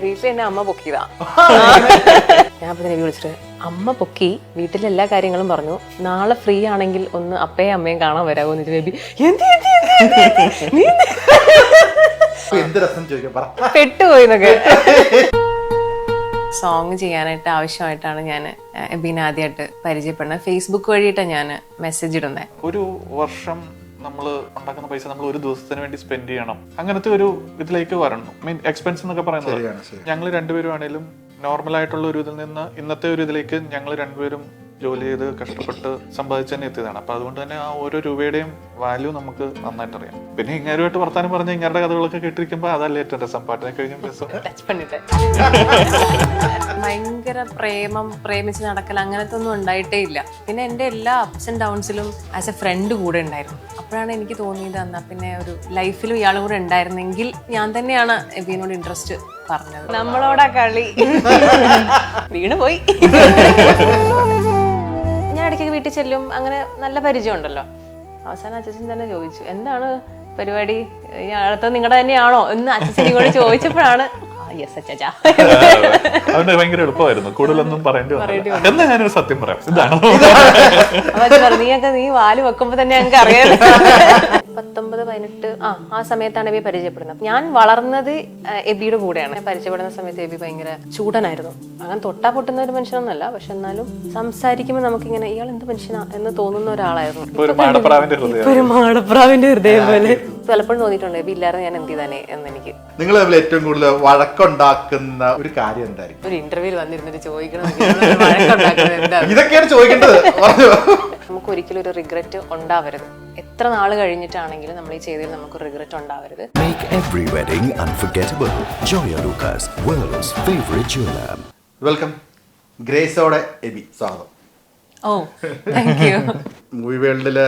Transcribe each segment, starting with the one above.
വീട്ടിൽ എന്നെ അമ്മ പൊക്കിയതാ. ഞാൻ അപ്പൊ നബി വിളിച്ചിട്ട് അമ്മ പൊക്കി വീട്ടിലെ എല്ലാ കാര്യങ്ങളും പറഞ്ഞു, നാളെ ഫ്രീ ആണെങ്കിൽ ഒന്ന് അപ്പയും അമ്മയും കാണാൻ വരാമോ എന്ന് നബി. പെട്ടുപോയിന്നൊക്കെ. സോങ് ചെയ്യാനായിട്ട് ആവശ്യമായിട്ടാണ് ഞാൻ എബീനെ ആദ്യമായിട്ട് പരിചയപ്പെടുന്നത്. ഫേസ്ബുക്ക് വഴിയിട്ടാണ് ഞാൻ മെസ്സേജ് ഇടുന്നത്. ഒരു വർഷം നമ്മൾ ഉണ്ടാക്കുന്ന പൈസ നമ്മൾ ഒരു ദിവസത്തിന് വേണ്ടി സ്പെൻഡ് ചെയ്യണം, അങ്ങനത്തെ ഒരു ഇതിലേക്ക് വരണം. മീൻ എക്സ്പെൻസ് എന്നൊക്കെ പറയുന്നത് ഞങ്ങൾ രണ്ടുപേരും ആണെങ്കിലും നോർമൽ ആയിട്ടുള്ള ഒരു ഇതിൽ നിന്ന് ഇന്നത്തെ ഒരു ഇതിലേക്ക് ഞങ്ങൾ രണ്ടുപേരും ജോലി ചെയ്ത് കഷ്ടപ്പെട്ട് സമ്പാദിച്ച് തന്നെ എത്തിയതാണ്. അപ്പൊ അതുകൊണ്ട് തന്നെ ആ ഓരോ രൂപയുടെയും വാല്യൂ നമുക്ക് നന്നായിട്ട് അറിയാം. പിന്നെ ഇങ്ങേരുമായിട്ട് വർത്താനം പറഞ്ഞ ഇങ്ങരുടെ കഥകളൊക്കെ കേട്ടിരിക്കുമ്പോൾ അതല്ലേ ഏറ്റവും രസം. പാട്ടിനെ കഴിഞ്ഞും രസം. ഭയങ്കര പ്രേമിച്ച് നടക്കൽ അങ്ങനത്തെ ഒന്നും ഉണ്ടായിട്ടേ ഇല്ല. പിന്നെ എൻ്റെ എല്ലാ അപ്സ് ആൻഡ് ഡൗൺസിലും ആസ് എ ഫ്രണ്ട് കൂടെ ഉണ്ടായിരുന്നു. അപ്പോഴാണ് എനിക്ക് തോന്നിയത് എന്നാ പിന്നെ ഒരു ലൈഫിലും ഇയാളും കൂടെ ഉണ്ടായിരുന്നെങ്കിൽ ഞാൻ തന്നെയാണ് എബീനോട് ഇൻട്രസ്റ്റ് പറഞ്ഞത്. നമ്മളോടാ കളി വീണ് പോയി. ഞാൻ ഇടയ്ക്ക് വീട്ടിൽ ചെല്ലും, അങ്ങനെ നല്ല പരിചയം ഉണ്ടല്ലോ. അവസാനം അച്ഛൻ തന്നെ ചോദിച്ചു, എന്താണ് പരിപാടി, അടുത്ത നിങ്ങളുടെ തന്നെയാണോ എന്ന് അച്ഛൻ കൂടെ ചോദിച്ചപ്പോഴാണ് അതുകൊണ്ട് ഭയങ്കര എളുപ്പമായിരുന്നു, കൂടുതലൊന്നും പറയേണ്ടി വന്നു. എന്നാ ഞാനൊരു സത്യം പറയാം, ഇതാണ്. നീ വാല് വെക്കുമ്പോ തന്നെ ഞങ്ങൾക്ക് അറിയാം. 19-18 ആ സമയത്താണ് എബി പരിചയപ്പെടുന്നത്. ഞാൻ വളർന്നത് എബിയുടെ കൂടെയാണ്. പരിചയപ്പെടുന്ന സമയത്ത് എബി ഭയങ്കര ചൂടനായിരുന്നു. അങ്ങനെ തൊട്ടാ പൊട്ടുന്ന ഒരു മനുഷ്യനൊന്നല്ല, പക്ഷെ എന്നാലും സംസാരിക്കുമ്പോൾ നമുക്കിങ്ങനെ ഇയാൾ എന്ത് മനുഷ്യനാ എന്ന് തോന്നുന്ന ഒരാളായിരുന്നു. ഒരു മാടപ്രാവിന്റെ ഹൃദയം പോലെ പലപ്പോഴും തോന്നിയിട്ടുണ്ട് എബി ഇല്ലാതെ ഞാൻ എന്ത് ചെയ്താനേ എന്ന്. എനിക്ക് നിങ്ങൾ തമ്മിൽ ഏറ്റവും കൂടുതൽ വഴക്കുണ്ടാക്കുന്ന ഒരു കാര്യം എന്തായിരിക്കും? ഒരു ഇന്റർവ്യൂവിൽ വന്നിരുന്നിട്ട് ചോദിക്കണം, വഴക്കുണ്ടാക്കുന്നത് എന്താ, ഇതൊക്കെയാണ് ചോദിക്കേണ്ടത്. നമുക്ക് ഒരിക്കലും ഒരു റിഗ്രറ്റ് ഉണ്ടാവരുത്. എത്ര നാൾ കഴിഞ്ഞിട്ടാണെങ്കിലും നമ്മൾ ഈ ചെയ്തതിൽ നമുക്ക് റിഗ്രറ്റ് ഉണ്ടാവരുത്. Make every wedding unforgettable. Joya Lucas, world's favorite jeweler. Welcome ഗ്രേസോടെ എബി, സ്വാഗതം. Oh thank you. മൂവി വേൾഡില്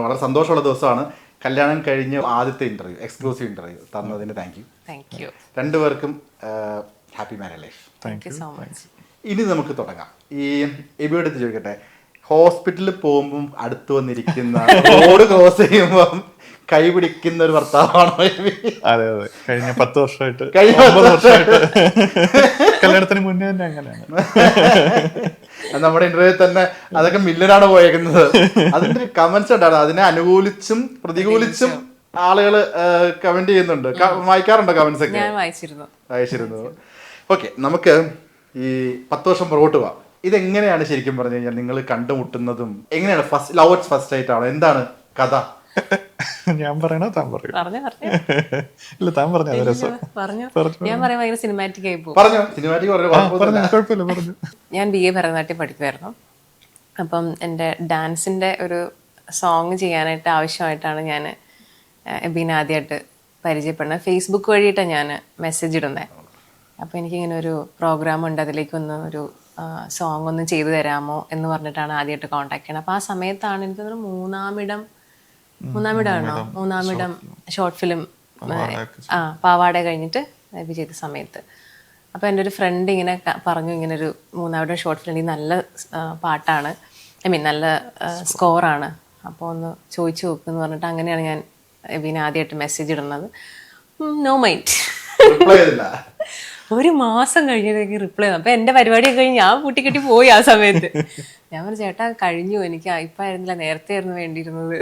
വളരെ സന്തോഷമുള്ള ദിവസമാണ്. കല്യാണം കഴിഞ്ഞ് ആദ്യത്തെ ഇന്റർവ്യൂ, എക്സ്ക്ലൂസീവ് ഇന്റർവ്യൂ തന്നതിന് താങ്ക് യു. രണ്ടുപേർക്കും happy married life. Thank you so much. ഇനി നമുക്ക് തുടങ്ങാം. ഈ എബിയുടെ അടുത്ത് ചോദിക്കട്ടെ, ഹോസ്പിറ്റലിൽ പോകുമ്പം അടുത്ത് വന്നിരിക്കുന്ന, റോഡ് ക്രോസ് ചെയ്യുമ്പം കൈ പിടിക്കുന്ന ഒരു ഭർത്താവാണോ എബി? അതെ അതെ, കഴിഞ്ഞ 10 വർഷമായിട്ട്, കല്യാണത്തിന് മുന്നേ തന്നെ അങ്ങനെയാണ്. നമ്മുടെ ഇന്റർവ്യൂ തന്നെ അതൊക്കെ മില്യനാണ് പോയേക്കുന്നത്. അതിന്റെ കമന്റ്സ് ഉണ്ടായിരുന്നു, അതിനെ അനുകൂലിച്ചും പ്രതികൂലിച്ചും ആളുകള് കമന്റ് ചെയ്യുന്നുണ്ട്. വായിക്കാറുണ്ടോ കമന്റ്സ് ഒക്കെ? വായിച്ചിരുന്നു. ഓക്കെ, നമുക്ക് ഈ 10 വർഷം പുറകോട്ട് പോവാം. ഇതെങ്ങനെയാണ് ശരിക്കും പറഞ്ഞു കഴിഞ്ഞാൽ നിങ്ങൾ കണ്ടുമുട്ടുന്നതും എങ്ങനെയാണ്? ഫസ്റ്റ് ആയിട്ടാണോ? എന്താണ് കഥ? ഞാൻ പറയണോ താൻ പറയൂ? ഇല്ല, താൻ പറഞ്ഞു. ഞാൻ BA ഭരതനാട്യം പഠിക്കുമായിരുന്നു. അപ്പം എൻ്റെ ഡാൻസിൻ്റെ ഒരു സോങ് ചെയ്യാനായിട്ട് ആവശ്യമായിട്ടാണ് ഞാൻ എബീനെ ആദ്യമായിട്ട് പരിചയപ്പെടുന്നത്. ഫേസ്ബുക്ക് വഴിയിട്ടാണ് ഞാൻ മെസ്സേജ് ഇടുന്നത്. അപ്പോൾ എനിക്കിങ്ങനെ ഒരു പ്രോഗ്രാം ഉണ്ട്, അതിലേക്കൊന്ന് ഒരു സോങ് ഒന്ന് ചെയ്തു തരാമോ എന്ന് പറഞ്ഞിട്ടാണ് ആദ്യമായിട്ട് കോൺടാക്ട് ചെയ്യണം. അപ്പോൾ ആ സമയത്താണ് എനിക്ക് തോന്നുന്നു മൂന്നാമിടം ഷോർട്ട് ഫിലിം പാവാട കഴിഞ്ഞിട്ട് എബി ചെയ്ത സമയത്ത്. അപ്പോൾ എൻ്റെ ഒരു ഫ്രണ്ട് ഇങ്ങനെ പറഞ്ഞു, ഇങ്ങനെ ഒരു മൂന്നാമിടം ഷോർട്ട് ഫിലിം നല്ല പാട്ടാണ്, നല്ല സ്കോറാണ്, അപ്പോൾ ഒന്ന് ചോദിച്ചു നോക്കുമെന്ന് പറഞ്ഞിട്ട് അങ്ങനെയാണ് ഞാൻ എബീനെ ആദ്യമായിട്ട് മെസ്സേജ് ഇടുന്നത്. No mind. ഒരു മാസം കഴിഞ്ഞിട്ടേക്ക് റിപ്ലൈ തന്നു. അപ്പൊ എന്റെ പരിപാടിയൊക്കെ കഴിഞ്ഞ് ഞാൻ കൂട്ടിക്കെട്ടി പോയി ആ സമയത്ത്. ഞാൻ പറഞ്ഞു, ചേട്ടാ കഴിഞ്ഞു, എനിക്ക് ഇപ്പം ആയിരുന്നില്ല, നേരത്തെ ആയിരുന്നു വേണ്ടിയിരുന്നത്.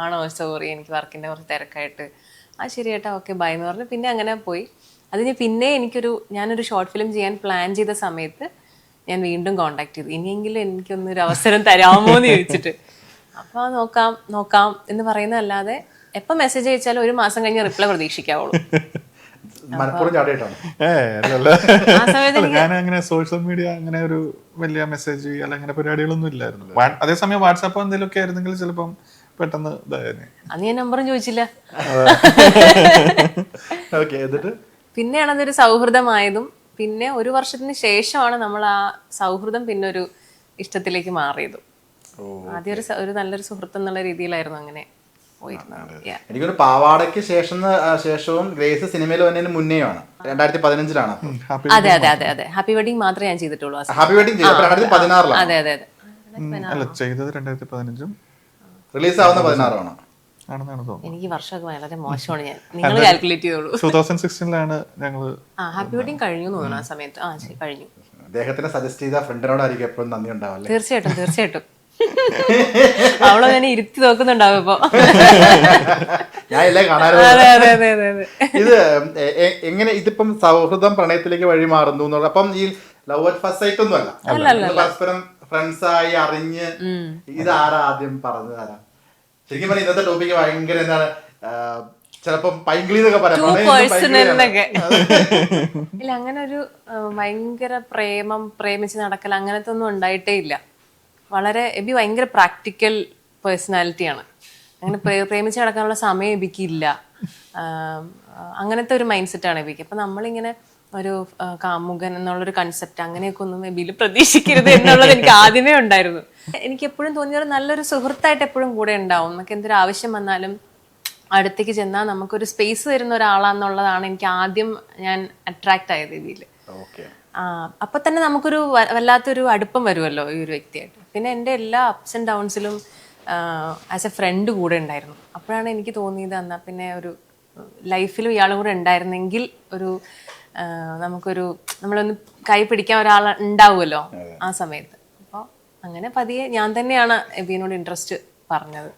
ആണോ, സോറി, എനിക്ക് വർക്കിന്റെ കുറച്ച് തിരക്കായിട്ട്. ശരി ചേട്ടാ, ഓക്കെ ബൈ എന്ന് പറഞ്ഞു. പിന്നെ അങ്ങനെ പോയി. അതിന് പിന്നെ ഞാനൊരു ഷോർട്ട് ഫിലിം ചെയ്യാൻ പ്ലാൻ ചെയ്ത സമയത്ത് ഞാൻ വീണ്ടും കോണ്ടാക്ട് ചെയ്തു, ഇനിയെങ്കിലും എനിക്കൊന്നൊരു അവസരം തരാമോ എന്ന് ചോദിച്ചിട്ട്. അപ്പൊ നോക്കാം എന്ന് പറയുന്നതല്ലാതെ എപ്പം മെസ്സേജ് അയച്ചാലും ഒരു മാസം കഴിഞ്ഞ് റിപ്ലൈ പ്രതീക്ഷിക്കാവുള്ളൂ. ഞാൻ അങ്ങനെ സോഷ്യൽ മീഡിയ അങ്ങനെ ഒരു വലിയ മെസ്സേജ് അല്ല അങ്ങനെ പരിപാടികളൊന്നും ഇല്ലായിരുന്നു. അതേസമയം വാട്സാപ്പ് എന്തെങ്കിലുമൊക്കെ ആയിരുന്നെങ്കിൽ ചിലപ്പം പെട്ടെന്ന് ഇതായിരുന്നു. അന്ന് ഞാൻ നമ്പറും ചോദിച്ചില്ല. പിന്നെയാണ് അതൊരു സൗഹൃദമായതും. പിന്നെ ഒരു വർഷത്തിന് ശേഷമാണ് നമ്മൾ ആ സൗഹൃദം പിന്നെ ഒരു ഇഷ്ടത്തിലേക്ക് മാറിയതും. ആദ്യം ഒരു നല്ലൊരു സുഹൃത്ത് എന്നുള്ള രീതിയിലായിരുന്നു അങ്ങനെ. എനിക്കൊരു പാവാടയ്ക്ക് ശേഷവും ഗ്രേസ് സിനിമയിൽ വന്നതിന് മുന്നേയാണ്, 2015-ലാണ്. അതെ അതെ അതെ അതെ, ഹാപ്പി വെഡിങ് മാത്രമേ ഞാൻ ചെയ്തിട്ടുള്ളൂ. ഹാപ്പി വെഡിങ് 2016-ലാണ്. അതെ അതെ അതെ, ചെയ്തത് 2015, റിലീസ് ആവുന്ന 16-ആണ്. ആണെന്നാണ് തോന്നുന്നത്. എനിക്ക് വർഷമൊക്കെ വളരെ മോശമാണ്. നിങ്ങൾ കാൽക്കുലേറ്റ് ചെയ്തോളൂ. 2016 ഞങ്ങള് ഹാപ്പി വെഡിങ് കഴിഞ്ഞു തോന്നുന്നു ആ സമയത്ത്. ശരി, കഴിഞ്ഞു. അദ്ദേഹത്തിനെ സജസ്റ്റ് ചെയ്ത ഫ്രണ്ടിനോടായിരിക്കും എപ്പോഴും നന്ദി ഉണ്ടാവല്ലേ? തീർച്ചയായിട്ടും അവളെ ഞാൻ ഇരുത്തി നോക്കുന്നുണ്ടാവും ഇപ്പൊ. ഞാൻ എല്ലാം അതെ കാണാറുണ്ട്. അതെ അതെ അതെ അതെ. ഇത് എങ്ങനെ ഇതിപ്പം സൗഹൃദം പ്രണയത്തിലേക്ക് വഴി മാറുന്നു എന്നുള്ള, അപ്പം ഈ ലവ് അറ്റ് ഫസ്റ്റ് സൈറ്റ് ഒന്നും അല്ല, ഇത് പരസ്പരം ഫ്രണ്ട്സായി അറിഞ്ഞ് ഇതാരാ ആദ്യം പറഞ്ഞത് ആരാ? ശരിക്കും പറഞ്ഞാൽ ഇന്നത്തെ ടോപ്പിക്ക് ഭയങ്കര എന്താണ്, ചിലപ്പം പൈങ്കിളി എന്നൊക്കെ എന്നൊക്കെ ഇല്ല, അങ്ങനെ ഒരു ഭയങ്കര പ്രേമിച്ച് നടക്കൽ അങ്ങനത്തെ ഒന്നും ഉണ്ടായിട്ടേ ഇല്ല. വളരെ എബി ഭയങ്കര പ്രാക്ടിക്കൽ പേഴ്സണാലിറ്റിയാണ്. അങ്ങനെ പ്രേമിച്ച് നടക്കാനുള്ള സമയം എബിക്കില്ല. അങ്ങനത്തെ ഒരു മൈൻഡ് സെറ്റാണ് എബിക്ക്. അപ്പം നമ്മളിങ്ങനെ ഒരു കാമുകൻ എന്നുള്ളൊരു കൺസെപ്റ്റ് അങ്ങനെയൊക്കെ ഒന്നും എബിയിൽ പ്രതീക്ഷിക്കരുത് എന്നുള്ളത് എനിക്ക് ആദ്യമേ ഉണ്ടായിരുന്നു. എനിക്ക് എപ്പോഴും തോന്നിയത് നല്ലൊരു സുഹൃത്തായിട്ട് എപ്പോഴും കൂടെ ഉണ്ടാവും. നമുക്ക് എന്തൊരു ആവശ്യം വന്നാലും അടുത്തേക്ക് ചെന്നാൽ നമുക്കൊരു സ്പേസ് തരുന്ന ഒരാളാന്നുള്ളതാണ് എനിക്ക് ആദ്യം ഞാൻ അട്രാക്ട് ആയത് ഇതിൽ. അപ്പൊ തന്നെ നമുക്കൊരു വല്ലാത്തൊരു അടുപ്പം വരുമല്ലോ ഈ ഒരു വ്യക്തിയായിട്ട്. പിന്നെ എൻ്റെ എല്ലാ അപ്സ് ആൻഡ് ഡൗൺസിലും ആസ് എ ഫ്രണ്ട് കൂടെ ഉണ്ടായിരുന്നു. അപ്പോഴാണ് എനിക്ക് തോന്നിയത് എന്നാൽ പിന്നെ ഒരു ലൈഫിലും ഇയാളും കൂടെ ഉണ്ടായിരുന്നെങ്കിൽ ഒരു നമുക്കൊരു നമ്മളൊന്ന് കൈ പിടിക്കാൻ ഒരാൾ ഉണ്ടാവുമല്ലോ ആ സമയത്ത്. അപ്പോൾ അങ്ങനെ പതിയെ ഞാൻ തന്നെയാണ് എബിനോട് ഇൻട്രസ്റ്റ് പറഞ്ഞത്.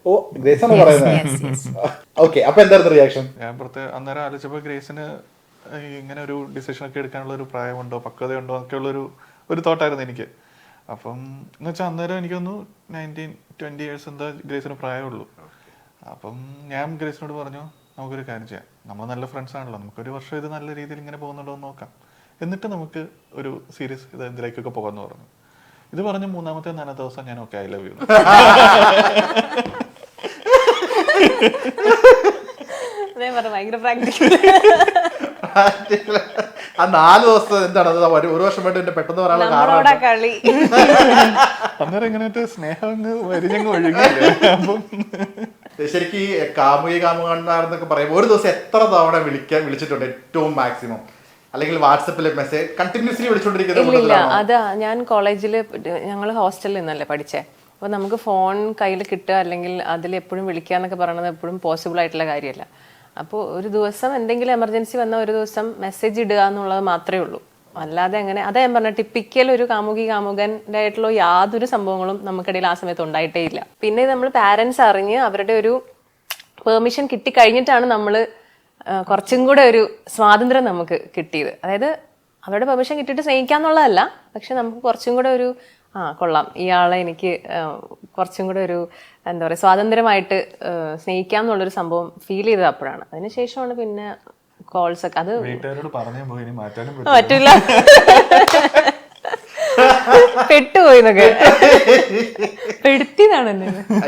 ഞാൻ അന്നേരം ആലോചിച്ചപ്പോൾ ഗ്രേസിന് ഇങ്ങനെ ഒരു ഡിസിഷൻ ഒക്കെ എടുക്കാനുള്ള ഒരു പ്രായമുണ്ടോ, പക്വതയുണ്ടോ എന്നൊക്കെയുള്ളൊരു തോട്ടായിരുന്നു എനിക്ക്. അപ്പം എന്ന് വെച്ചാൽ അന്നേരം എനിക്കൊന്ന് 19-20 ഇയേഴ്സ് എന്താ ഗ്രേസിന് പ്രായമുള്ളൂ. അപ്പം ഞാൻ ഗ്രേസിനോട് പറഞ്ഞു, നമുക്കൊരു കാര്യം ചെയ്യാം, നമ്മൾ നല്ല ഫ്രണ്ട്സ് ആണല്ലോ, നമുക്കൊരു വർഷം ഇത് നല്ല രീതിയിൽ ഇങ്ങനെ പോകുന്നുണ്ടോ എന്ന് നോക്കാം, എന്നിട്ട് നമുക്ക് ഒരു സീരിയസ് ഇതിലേക്കൊക്കെ പോകാമെന്ന് പറഞ്ഞു. ഇത് പറഞ്ഞ് 3-4 ദിവസം ഞാൻ ഓക്കെ ഐ ലവ് യു. ഭയങ്കര പ്രാക്ടിക്കൽ. ആ 4 ദിവസം എന്താണ്, ഒരു വർഷം വേണ്ടി പെട്ടെന്ന് പറയാനുള്ള കളി. അന്നേരം ഇങ്ങനെ സ്നേഹം വരിഞ്ഞങ്ങ് ഒഴുകിയില്ലേ. അപ്പം ശരിക്കും ഈ കാമുകന്മാരെന്നൊക്കെ പറയുമ്പോൾ ഒരു ദിവസം എത്ര തവണ വിളിച്ചിട്ടുണ്ട് ഏറ്റവും മാക്സിമം? അല്ലെങ്കിൽ വാട്സപ്പിൽ മെസ്സേജ് കണ്ടിന്യൂസ്ലി വിളിച്ചോണ്ടിരിക്കുന്നത്? ഇല്ല, അതാ ഞാൻ കോളേജിൽ ഞങ്ങൾ ഹോസ്റ്റലിൽ നിന്നല്ലേ പഠിച്ചേ. അപ്പോൾ നമുക്ക് ഫോൺ കയ്യിൽ കിട്ടുക അല്ലെങ്കിൽ അതിൽ എപ്പോഴും വിളിക്കുക എന്നൊക്കെ പറയുന്നത് എപ്പോഴും പോസിബിൾ ആയിട്ടുള്ള കാര്യമല്ല. അപ്പോൾ ഒരു ദിവസം എന്തെങ്കിലും എമർജൻസി വന്നാൽ ഒരു ദിവസം മെസ്സേജ് ഇടുക എന്നുള്ളത് മാത്രമേ ഉള്ളൂ. അല്ലാതെ അങ്ങനെ അതാ ഞാൻ പറഞ്ഞ ടിപ്പിക്കൽ ഒരു കാമുകൻ്റെ ആയിട്ടുള്ള യാതൊരു സംഭവങ്ങളും നമുക്കിടയിൽ ആ സമയത്ത് ഉണ്ടായിട്ടേ ഇല്ല. പിന്നെ നമ്മൾ പാരൻസ് അറിഞ്ഞ് അവരുടെ ഒരു പെർമിഷൻ കിട്ടിക്കഴിഞ്ഞിട്ടാണ് നമ്മൾ കുറച്ചും കൂടെ ഒരു സ്വാതന്ത്ര്യം നമുക്ക് കിട്ടിയത്. അതായത് അവരുടെ പെർമിഷൻ കിട്ടിയിട്ട് സ്നേഹിക്കാന്നുള്ളതല്ല, പക്ഷെ നമുക്ക് കുറച്ചും കൂടെ ഒരു കൊള്ളാം, ഇയാളെ എനിക്ക് കുറച്ചും കൂടെ ഒരു എന്താ പറയുക സ്വാതന്ത്ര്യമായിട്ട് സ്നേഹിക്കാം എന്നുള്ളൊരു സംഭവം ഫീൽ ചെയ്തത് അപ്പോഴാണ്. അതിനുശേഷമാണ് പിന്നെ കോൾസ് ഒക്കെ. അത് പറ്റില്ല, പെട്ടുപോയി എന്നൊക്കെ പെടുത്തിയതാണ് എന്നെ.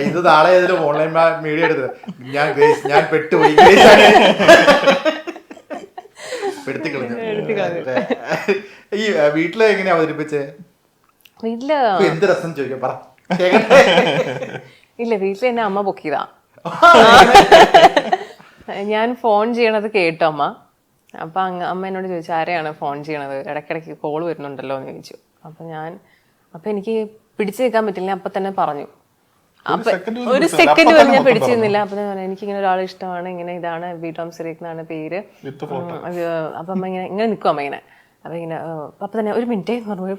ഇത് നാളെ ഓൺലൈൻ മീഡിയ എടുത്തത് ഞാൻ പെട്ടുപോയി ഈ വീട്ടില് എങ്ങനെയാ അവതരിപ്പിച്ചേ? വീട്ടില് എന്ത് രസം ചോദിക്കാം, പറ. ഇല്ല, വീട്ടിൽ എന്നെ അമ്മ പൊക്കിയതാ. ഞാൻ ഫോൺ ചെയ്യണത് കേട്ടു അമ്മ. അപ്പൊ അമ്മ എന്നോട് ചോദിച്ചു, ആരെയാണ് ഫോൺ ചെയ്യണത്, ഇടയ്ക്കിടയ്ക്ക് കോള് വരുന്നുണ്ടല്ലോ എന്ന് ചോദിച്ചു. അപ്പൊ എനിക്ക് പിടിച്ചു നിൽക്കാൻ പറ്റില്ല, അപ്പൊ തന്നെ പറഞ്ഞു. അപ്പൊ ഒരു സെക്കൻഡ് പോലും ഞാൻ പിടിച്ചു നിന്നില്ല. അപ്പൊ ഞാൻ പറഞ്ഞു, എനിക്കിങ്ങനെ ഒരാൾ ഇഷ്ടമാണ്, ഇങ്ങനെ ഇതാണ് ബി ടോം സിറീഖ് എന്നാണ് പേര്. അപ്പൊ അമ്മ ഇങ്ങനെ നിൽക്കും അമ്മ ഇങ്ങനെ. അപ്പൊ ഇങ്ങനെ അപ്പൊ തന്നെ ഒരു മിനിറ്റ് എന്ന് പറഞ്ഞു,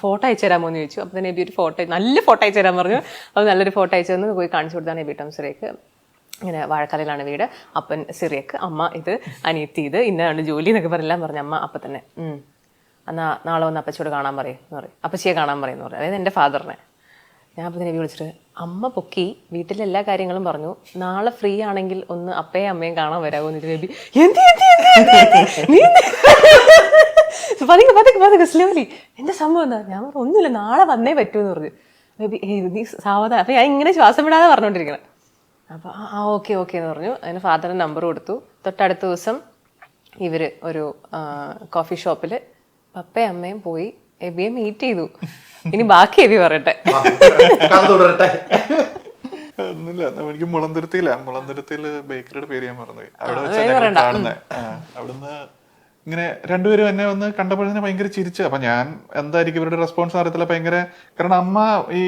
ഫോട്ടോ അയച്ചു തരാമോ എന്ന് ചോദിച്ചു. അപ്പൊ തന്നെ എബി ഒരു ഫോട്ടോ, നല്ല ഫോട്ടോ അയച്ചു തരാൻ പറഞ്ഞു. അപ്പോൾ നല്ലൊരു ഫോട്ടോ അയച്ചു തന്നു. പോയി കാണിച്ചു കൊടുത്താണ് ബി ടോം സിറീഖ്. ഇങ്ങനെ വാഴക്കാലയിലാണ് വീട്, അപ്പൻ സിറിയക്ക്, അമ്മ ഇത്, അനിയത്തി ഇത്, ഇന്നാണ് ജോലി എന്നൊക്കെ പറഞ്ഞെല്ലാം പറഞ്ഞു. അമ്മ അപ്പം തന്നെ എന്നാ നാളെ വന്ന് അപ്പച്ചിയോട് കാണാൻ പറയും എന്ന് പറയും, അപ്പച്ചിയെ കാണാൻ പറയും എന്ന് പറയും, അതായത് എൻ്റെ ഫാദറിനെ. ഞാൻ അപ്പം തന്നെ വിളിച്ചിട്ട് അമ്മ പൊക്കി വീട്ടിലെ എല്ലാ കാര്യങ്ങളും പറഞ്ഞു, നാളെ ഫ്രീ ആണെങ്കിൽ ഒന്ന് അപ്പയും അമ്മയും കാണാൻ വരാമോ എന്നിട്ട് ബേബി പതുക്കെ സ്ലോലി എന്താ സംഭവം എന്താ? ഞാൻ പറഞ്ഞു ഒന്നുമില്ല, നാളെ വന്നേ പറ്റൂ എന്ന് പറഞ്ഞു. ബേബി നീ സാവധാനം. അപ്പം ഞാൻ ഇങ്ങനെ ശ്വാസം വിടാതെ പറഞ്ഞുകൊണ്ടിരിക്കണം. അപ്പോൾ ഓക്കെ എന്ന് പറഞ്ഞു. അതിന് ഫാദറിന് നമ്പർ കൊടുത്തു. തൊട്ടടുത്ത ദിവസം ഇവർ ഒരു കോഫി ഷോപ്പിൽ പപ്പയും അമ്മയും പോയി എബിയെ മീറ്റ് ചെയ്തു. ഇനി ബാക്കി എബി പറയട്ടെ. ഒന്നുമില്ല, എനിക്ക് മുളന്തുരുത്തിയില് ബേക്കറിയുടെ പേര് ഞാൻ മറന്നുപോയി. അവിടെ വെച്ചാൽ കാണുന്നത്. അവിടുന്ന് ഇങ്ങനെ രണ്ടുപേരും എന്നെ വന്ന് കണ്ടപ്പോഴേ ഭയങ്കര ചിരിച്ചു. അപ്പൊ ഞാൻ എന്തായിരിക്കും ഇവരുടെ റെസ്പോൺസ് അറിയത്തില്ല. ഭയങ്കര, കാരണം അമ്മ ഈ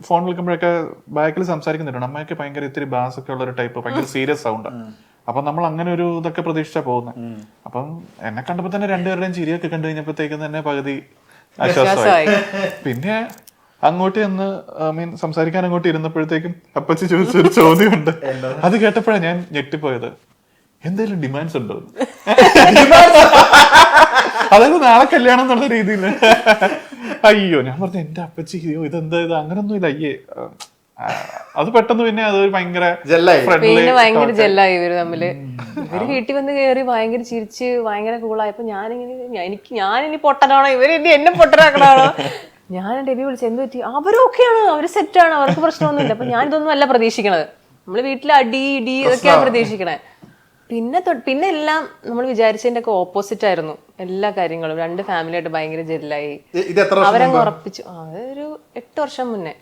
ഫോൺ വിളിക്കുമ്പോഴൊക്കെ ബാക്കിൽ സംസാരിക്കുന്നുണ്ട്. അമ്മയൊക്കെ ഭയങ്കര ഇത്തിരി ബാസ് ഒക്കെ ഉള്ള ഒരു ടൈപ്പ്, ഭയങ്കര സീരിയസ് സൗണ്ട്. അപ്പൊ നമ്മൾ അങ്ങനെ ഒരു ഇതൊക്കെ പ്രതീക്ഷിച്ചാ പോകുന്നത്. അപ്പം എന്നെ കണ്ടപ്പോ തന്നെ രണ്ടുപേരുടെയും ചിരിയൊക്കെ കണ്ടു കഴിഞ്ഞപ്പോഴത്തേക്കും തന്നെ പകുതി ആശ്വാസമായി. പിന്നെ അങ്ങോട്ട് ചെന്ന് സംസാരിക്കാൻ അങ്ങോട്ട് ഇരുന്നപ്പോഴത്തേക്കും അപ്പച്ചി ചോദിച്ചൊരു ചോദ്യമുണ്ട്. അത് കേട്ടപ്പോഴാണ് ഞാൻ ഞെട്ടിപ്പോയത്. എന്തെങ്കിലും ഡിമാൻഡ്സ് ഉണ്ടോ? അതായത് നാളെ കല്യാണം എന്നുള്ള രീതിയിൽ. അയ്യോ, ഞാൻ പറഞ്ഞു എന്റെ അപ്പച്ചി ഇതെന്താ ഇത്, അങ്ങനൊന്നും ഇല്ല. അയ്യേ, അത് പെട്ടെന്ന് പിന്നെ അത് ഭയങ്കര ഭയങ്കര ജെല്ലായി ഇവര് തമ്മില്. ഇവര് വീട്ടിൽ വന്ന് കയറി ഭയങ്കര ചിരിച്ച് ഭയങ്കര കൂളായപ്പോ ഞാനിനി പൊട്ടനാണോ, ഇവര് ഇനി എന്നെ പൊട്ടനാക്കണാണോ? ഞാൻ ഡെബി വിളിച്ചു, എന്ത് പറ്റി? അവരൊക്കെയാണ്, അവര് സെറ്റാണ്, അവർക്ക് പ്രശ്നമൊന്നുമില്ല. അപ്പൊ ഞാൻ ഇതൊന്നും അല്ല പ്രതീക്ഷിക്കണത്. നമ്മള് വീട്ടിൽ അടി ഇടി ഇതൊക്കെയാണ് പ്രതീക്ഷിക്കണേ. പിന്നെ എല്ലാം നമ്മൾ വിചാരിച്ചതിന്റെ ഒക്കെ ഓപ്പോസിറ്റ് ആയിരുന്നു എല്ലാ കാര്യങ്ങളും. രണ്ട് ഫാമിലിയായിട്ട് ഭയങ്കര ജെല്ലായി. അവരങ്ങ് ഉറപ്പിച്ചു. അതൊരു 8 വർഷം മുന്നേ.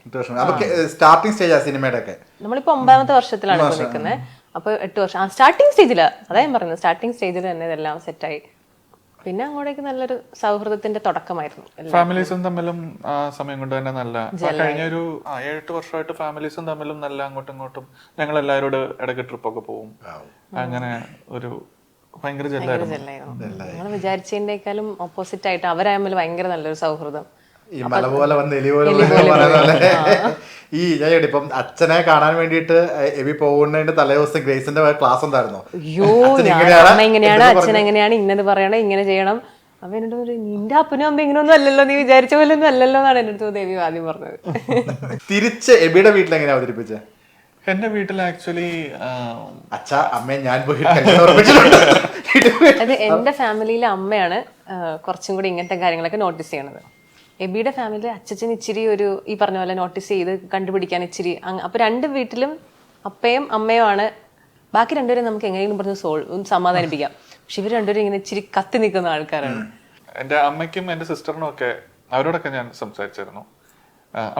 സ്റ്റാർട്ടിംഗ് സ്റ്റേജ് സിനിമയുടെ ഒക്കെ നമ്മളിപ്പോ 9ാമത്തെ വർഷത്തിലാണ് ഇപ്പൊ നിൽക്കുന്നത്. അപ്പൊ 8 വർഷം സ്റ്റാർട്ടിംഗ് സ്റ്റേജിലാ. അതാ ഞാൻ പറയുന്നത്, സ്റ്റാർട്ടിംഗ് സ്റ്റേജിൽ തന്നെ ഇതെല്ലാം സെറ്റായി. പിന്നെ അങ്ങോട്ടേക്ക് നല്ലൊരു സൗഹൃദത്തിന്റെ തുടക്കമായിരുന്നു. ഫാമിലീസും തമ്മിലും ആ സമയം കൊണ്ട് തന്നെ നല്ല, കഴിഞ്ഞ ഒരു 7-8 വർഷമായിട്ട് ഫാമിലീസും തമ്മിലും നല്ല അങ്ങോട്ടും ഇങ്ങോട്ടും ഞങ്ങൾ എല്ലാവരോട് ഇടയ്ക്ക് ട്രിപ്പൊക്കെ പോകും. അങ്ങനെ ഒരു ഭയങ്കര ജെല്ലായിരുന്നു. ഞങ്ങൾ വിചാരിച്ചതിന്റെക്കാളും ഓപ്പോസിറ്റ് ആയിട്ട് അവരായാലും ഭയങ്കര നല്ലൊരു സൗഹൃദം. ഈ മല പോലെ വന്ന് എലി പോലെ ഈ ഞാൻ ഇപ്പം അച്ഛനെ കാണാൻ വേണ്ടിട്ട് എബി പോകുന്നതിന്റെ തലേദിവസം ഗ്രേസിന്റെ ക്ലാസ് ഉണ്ടായിരുന്നു. അയ്യോ, അമ്മ ഇങ്ങനെയാണ്, അച്ഛൻ എങ്ങനെയാണ്, ഇന്നത് പറയണം, ഇങ്ങനെ ചെയ്യണം. അപ്പൊ എന്നോട് പറയും, നിന്റെ അപ്പനും അമ്മ ഇങ്ങനൊന്നും അല്ലല്ലോ, നീ വിചാരിച്ച പോലെ ഒന്നും അല്ലല്ലോ എന്നാണ് എന്റെ അടുത്ത് ദേവി ആദ്യം പറഞ്ഞത്. തിരിച്ച് എബിയുടെ വീട്ടിൽ എങ്ങനെയാ അവതരിപ്പിച്ചത്? എന്റെ വീട്ടിൽ ആക്ച്വലി അച്ഛാ അമ്മയെ ഞാൻ അത് എന്റെ ഫാമിലിയിലെ അമ്മയാണ് കുറച്ചും കൂടി ഇങ്ങനത്തെ കാര്യങ്ങളൊക്കെ നോട്ടീസ് ചെയ്യണത്. എബിയുടെ ഫാമിലി അച്ഛൻ ഇച്ചിരി ഒരു ഈ പറഞ്ഞ പോലെ നോട്ടീസ് ചെയ്ത് കണ്ടുപിടിക്കാൻ ഇച്ചിരി. അപ്പൊ രണ്ട് വീട്ടിലും അപ്പയും അമ്മയും ആണ്. ബാക്കി രണ്ടുപേരും നമുക്ക് എങ്ങനെയെങ്കിലും പറഞ്ഞ് സമാധാനിപ്പിക്കാം. പക്ഷെ ഇവർ രണ്ടുപേരും ഇങ്ങനെ ഇച്ചിരി കത്തി നിൽക്കുന്ന ആൾക്കാരാണ്. എന്റെ അമ്മയ്ക്കും എന്റെ സിസ്റ്ററിനും ഒക്കെ അവരോടൊക്കെ ഞാൻ സംസാരിച്ചിരുന്നു.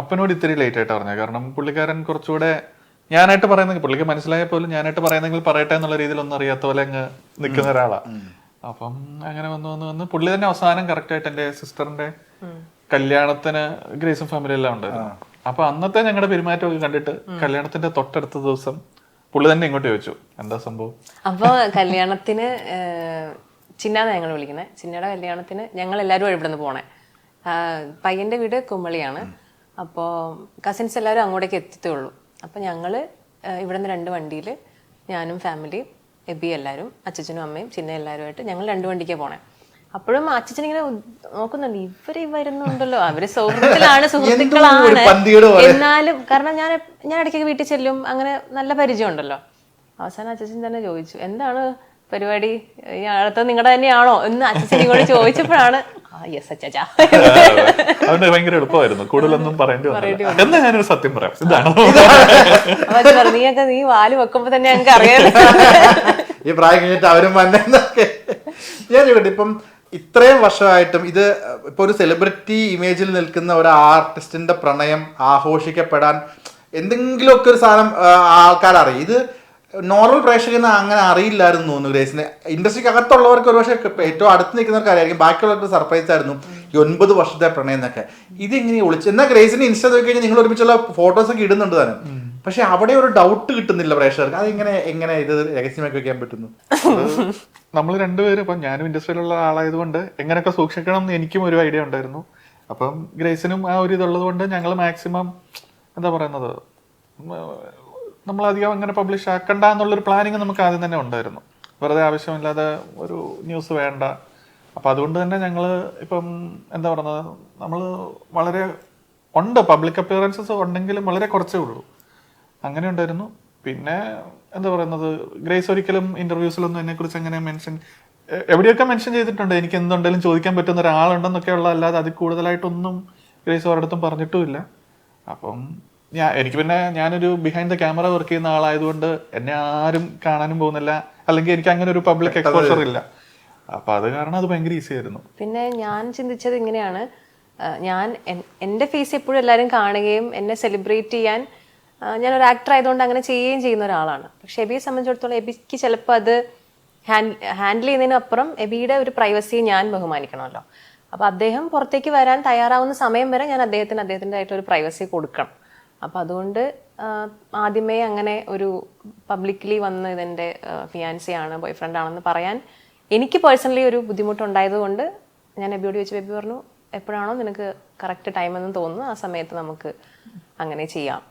അപ്പനോട് ഇത്തിരി ലേറ്റ് ആയിട്ട് പറഞ്ഞത്. കാരണം പുള്ളിക്കാരൻ കുറച്ചുകൂടെ ഞാനായിട്ട് പറയുന്നെങ്കിൽ പുള്ളിക്ക് മനസ്സിലായ പോലും ഞാനായിട്ട് പറയുന്നെങ്കിൽ പറയട്ടെ എന്നുള്ള രീതിയിൽ ഒന്നും അറിയാത്ത പോലെ അങ്ങ് നിൽക്കുന്ന ഒരാളാണ്. അപ്പം അങ്ങനെ വന്ന് പുള്ളി തന്നെ അവസാനം കറക്റ്റ് ആയിട്ട് എന്റെ സിസ്റ്ററിന്റെ കല്യാണത്തിന് ഗ്രേസും ഫാമിലി എല്ലാം ഉണ്ടായിരുന്നു. അപ്പൊ അന്നത്തെ ഞങ്ങളുടെ പെരുമാറ്റമൊക്കെ കണ്ടിട്ട് കല്യാണത്തിന്റെ തൊട്ടടുത്ത ദിവസം പുള്ളി തന്നെ ഇങ്ങോട്ട് ചോദിച്ചു എന്താ സംഭവം. അപ്പൊ കല്യാണത്തിന് ചിന്നാന്ന് ഞങ്ങൾ വിളിക്കുന്നത്. ചിന്നയുടെ കല്യാണത്തിന് ഞങ്ങൾ എല്ലാവരും ഇവിടെ നിന്ന് പോണേ. പയ്യന്റെ വീട് കുമളിയാണ്. അപ്പോൾ കസിൻസ് എല്ലാവരും അങ്ങോട്ടേക്ക് എത്തത്തേ ഉള്ളൂ. അപ്പം ഞങ്ങൾ ഇവിടെ നിന്ന് 2 വണ്ടിയിൽ ഞാനും ഫാമിലിയും എബി എല്ലാവരും അച്ഛനും അമ്മയും ചിന്ന എല്ലാവരുമായിട്ട് ഞങ്ങൾ 2 വണ്ടിക്കാണ് പോണേ. അപ്പോഴും അച്ഛൻ ഇങ്ങനെ നോക്കുന്നുണ്ട്, ഇവര് വരുന്നുണ്ടല്ലോ, അവര് സൗഹൃദത്തിലാണ്, സുഹൃത്തുക്കളാണ്. എന്നാലും കാരണം ഞാൻ ഇടയ്ക്കൊക്കെ വീട്ടിൽ ചെല്ലും, അങ്ങനെ നല്ല പരിചയം ഉണ്ടല്ലോ. അവസാനം അച്ഛൻ തന്നെ ചോദിച്ചു, എന്താണ് പരിപാടി, അടുത്ത നിങ്ങളുടെ തന്നെയാണോ എന്ന് അച്ഛൻ ഇങ്ങോട്ട് ചോദിച്ചപ്പോഴാണ് യെസ് അച്ഛാ. അതുകൊണ്ട് ഭയങ്കര എളുപ്പമായിരുന്നു, കൂടുതലൊന്നും പറയേണ്ടി വന്നില്ല. എന്നാ ഞാനൊരു സത്യം പറയാം, ഇതാണ്. നീ വാല് വെക്കുമ്പോ തന്നെ ഞങ്ങൾക്ക് അറിയാം ഈ പ്രായം കഴിഞ്ഞിട്ട് അവരും വന്നൊക്കെ. ഞാൻ ചോദിക്കട്ടെ, ഇപ്പം ഇത്രയും വർഷമായിട്ടും ഇത് ഇപ്പൊ ഒരു സെലിബ്രിറ്റി ഇമേജിൽ നിൽക്കുന്ന ഒരു ആർട്ടിസ്റ്റിന്റെ പ്രണയം ആഘോഷിക്കപ്പെടാൻ എന്തെങ്കിലുമൊക്കെ ഒരു സാധനം ആൾക്കാരറിയും. ഇത് നോർമൽ പ്രേക്ഷകന് അങ്ങനെ അറിയില്ലായിരുന്നു തോന്നുന്നു ഗ്രേസിന്. ഇൻഡസ്ട്രിക്ക് അകത്തുള്ളവർക്ക് ഒരുപക്ഷെ ഏറ്റവും അടുത്ത് നിൽക്കുന്നവർക്ക് അറിയായിരിക്കും, ബാക്കിയുള്ളവർക്ക് സർപ്രൈസ് ആയിരുന്നു ഈ 9 വർഷത്തെ പ്രണയം എന്നൊക്കെ. ഇതെങ്ങനെ ഒളിച്ചു? എന്നാൽ ഗ്രേസിന് ഇൻസ്റ്റ നോക്കി കഴിഞ്ഞാൽ നിങ്ങൾ ഒരുമിച്ചുള്ള ഫോട്ടോസ് ഒക്കെ ഇടുന്നുണ്ട് താനും, പക്ഷെ അവിടെ ഒരു ഡൗട്ട് കിട്ടുന്നില്ല പ്രേക്ഷകർക്ക്. അതെങ്ങനെ ഇത് രഹസ്യമാക്കി വെക്കാൻ പറ്റുന്നു? നമ്മൾ രണ്ടുപേരും ഇപ്പം ഞാനും ഇൻഡസ്ട്രിയിലുള്ള ആളായതുകൊണ്ട് എങ്ങനെയൊക്കെ സൂക്ഷിക്കണം എന്ന് എനിക്കും ഒരു ഐഡിയ ഉണ്ടായിരുന്നു. അപ്പം ഗ്രേസിനും ആ ഒരു ഇതുള്ളത് കൊണ്ട് ഞങ്ങൾ മാക്സിമം എന്താ പറയുന്നത്, നമ്മളധികം അങ്ങനെ പബ്ലിഷ് ആക്കണ്ട എന്നുള്ളൊരു പ്ലാനിങ് നമുക്ക് ആദ്യം തന്നെ ഉണ്ടായിരുന്നു. വെറുതെ ആവശ്യമില്ലാതെ ഒരു ന്യൂസ് വേണ്ട. അപ്പം അതുകൊണ്ട് തന്നെ ഞങ്ങൾ ഇപ്പം എന്താ പറയുന്നത്, നമ്മൾ വളരെ ഉണ്ട്, പബ്ലിക് അപ്പിയറൻസസ് ഉണ്ടെങ്കിലും വളരെ കുറച്ചേ ഉള്ളൂ. അങ്ങനെ ഉണ്ടായിരുന്നു. പിന്നെ എന്താ പറയുന്നത്, ഗ്രേസ് ഒരിക്കലും ഇന്റർവ്യൂസിലൊന്നും എന്നെക്കുറിച്ച് അങ്ങനെ എവിടെയൊക്കെ മെൻഷൻ ചെയ്തിട്ടുണ്ട് എനിക്ക് എന്തുണ്ടെങ്കിലും ചോദിക്കാൻ പറ്റുന്ന ഒരാളുണ്ടെന്നൊക്കെ ഉള്ള, അല്ലാതെ അതിൽ കൂടുതലായിട്ടൊന്നും ഗ്രേസ് ഒരിടത്തും പറഞ്ഞിട്ടുമില്ല. അപ്പം എനിക്ക് പിന്നെ ഞാനൊരു ബിഹൈൻഡ് ദ ക്യാമറ വർക്ക് ചെയ്യുന്ന ആളായതുകൊണ്ട് എന്നെ ആരും കാണാനും പോകുന്നില്ല, അല്ലെങ്കിൽ എനിക്ക് അങ്ങനെ ഒരു പബ്ലിക് എക്സ്പോഷർ ഇല്ല. അപ്പൊ അത് കാരണം അത് ഭയങ്കര ഈസി ആയിരുന്നു. പിന്നെ ഞാൻ ചിന്തിച്ചത് ഇങ്ങനെയാണ്, ഞാൻ എൻ്റെ ഫേസ് എപ്പോഴും എല്ലാവരും കാണുകയും എന്നെ സെലിബ്രേറ്റ് ചെയ്യാൻ ഞാനൊരു ആക്ടർ ആയതുകൊണ്ട് അങ്ങനെ ചെയ്യുകയും ചെയ്യുന്ന ഒരാളാണ്. പക്ഷെ എബിയെ സംബന്ധിച്ചിടത്തോളം എബിക്ക് ചിലപ്പോൾ അത് ഹാൻഡിൽ ചെയ്യുന്നതിനപ്പുറം എബിയുടെ ഒരു പ്രൈവസിയെ ഞാൻ ബഹുമാനിക്കണമല്ലോ. അപ്പോൾ അദ്ദേഹം പുറത്തേക്ക് വരാൻ തയ്യാറാവുന്ന സമയം വരെ ഞാൻ അദ്ദേഹത്തിൻ്റെ ആയിട്ടൊരു പ്രൈവസി കൊടുക്കണം. അപ്പം അതുകൊണ്ട് ആദ്യമേ അങ്ങനെ ഒരു പബ്ലിക്കലി വന്ന് ഇതെൻ്റെ ഫിയാൻസിയാണ് ബോയ് ഫ്രണ്ട് ആണെന്ന് പറയാൻ എനിക്ക് പേഴ്സണലി ഒരു ബുദ്ധിമുട്ടുണ്ടായത് കൊണ്ട് ഞാൻ എബിയോട് ചോദിച്ചു. എബി പറഞ്ഞു എപ്പോഴാണോ നിനക്ക് കറക്റ്റ് ടൈമെന്ന് തോന്നുന്നു ആ സമയത്ത് നമുക്ക് അങ്ങനെ ചെയ്യാം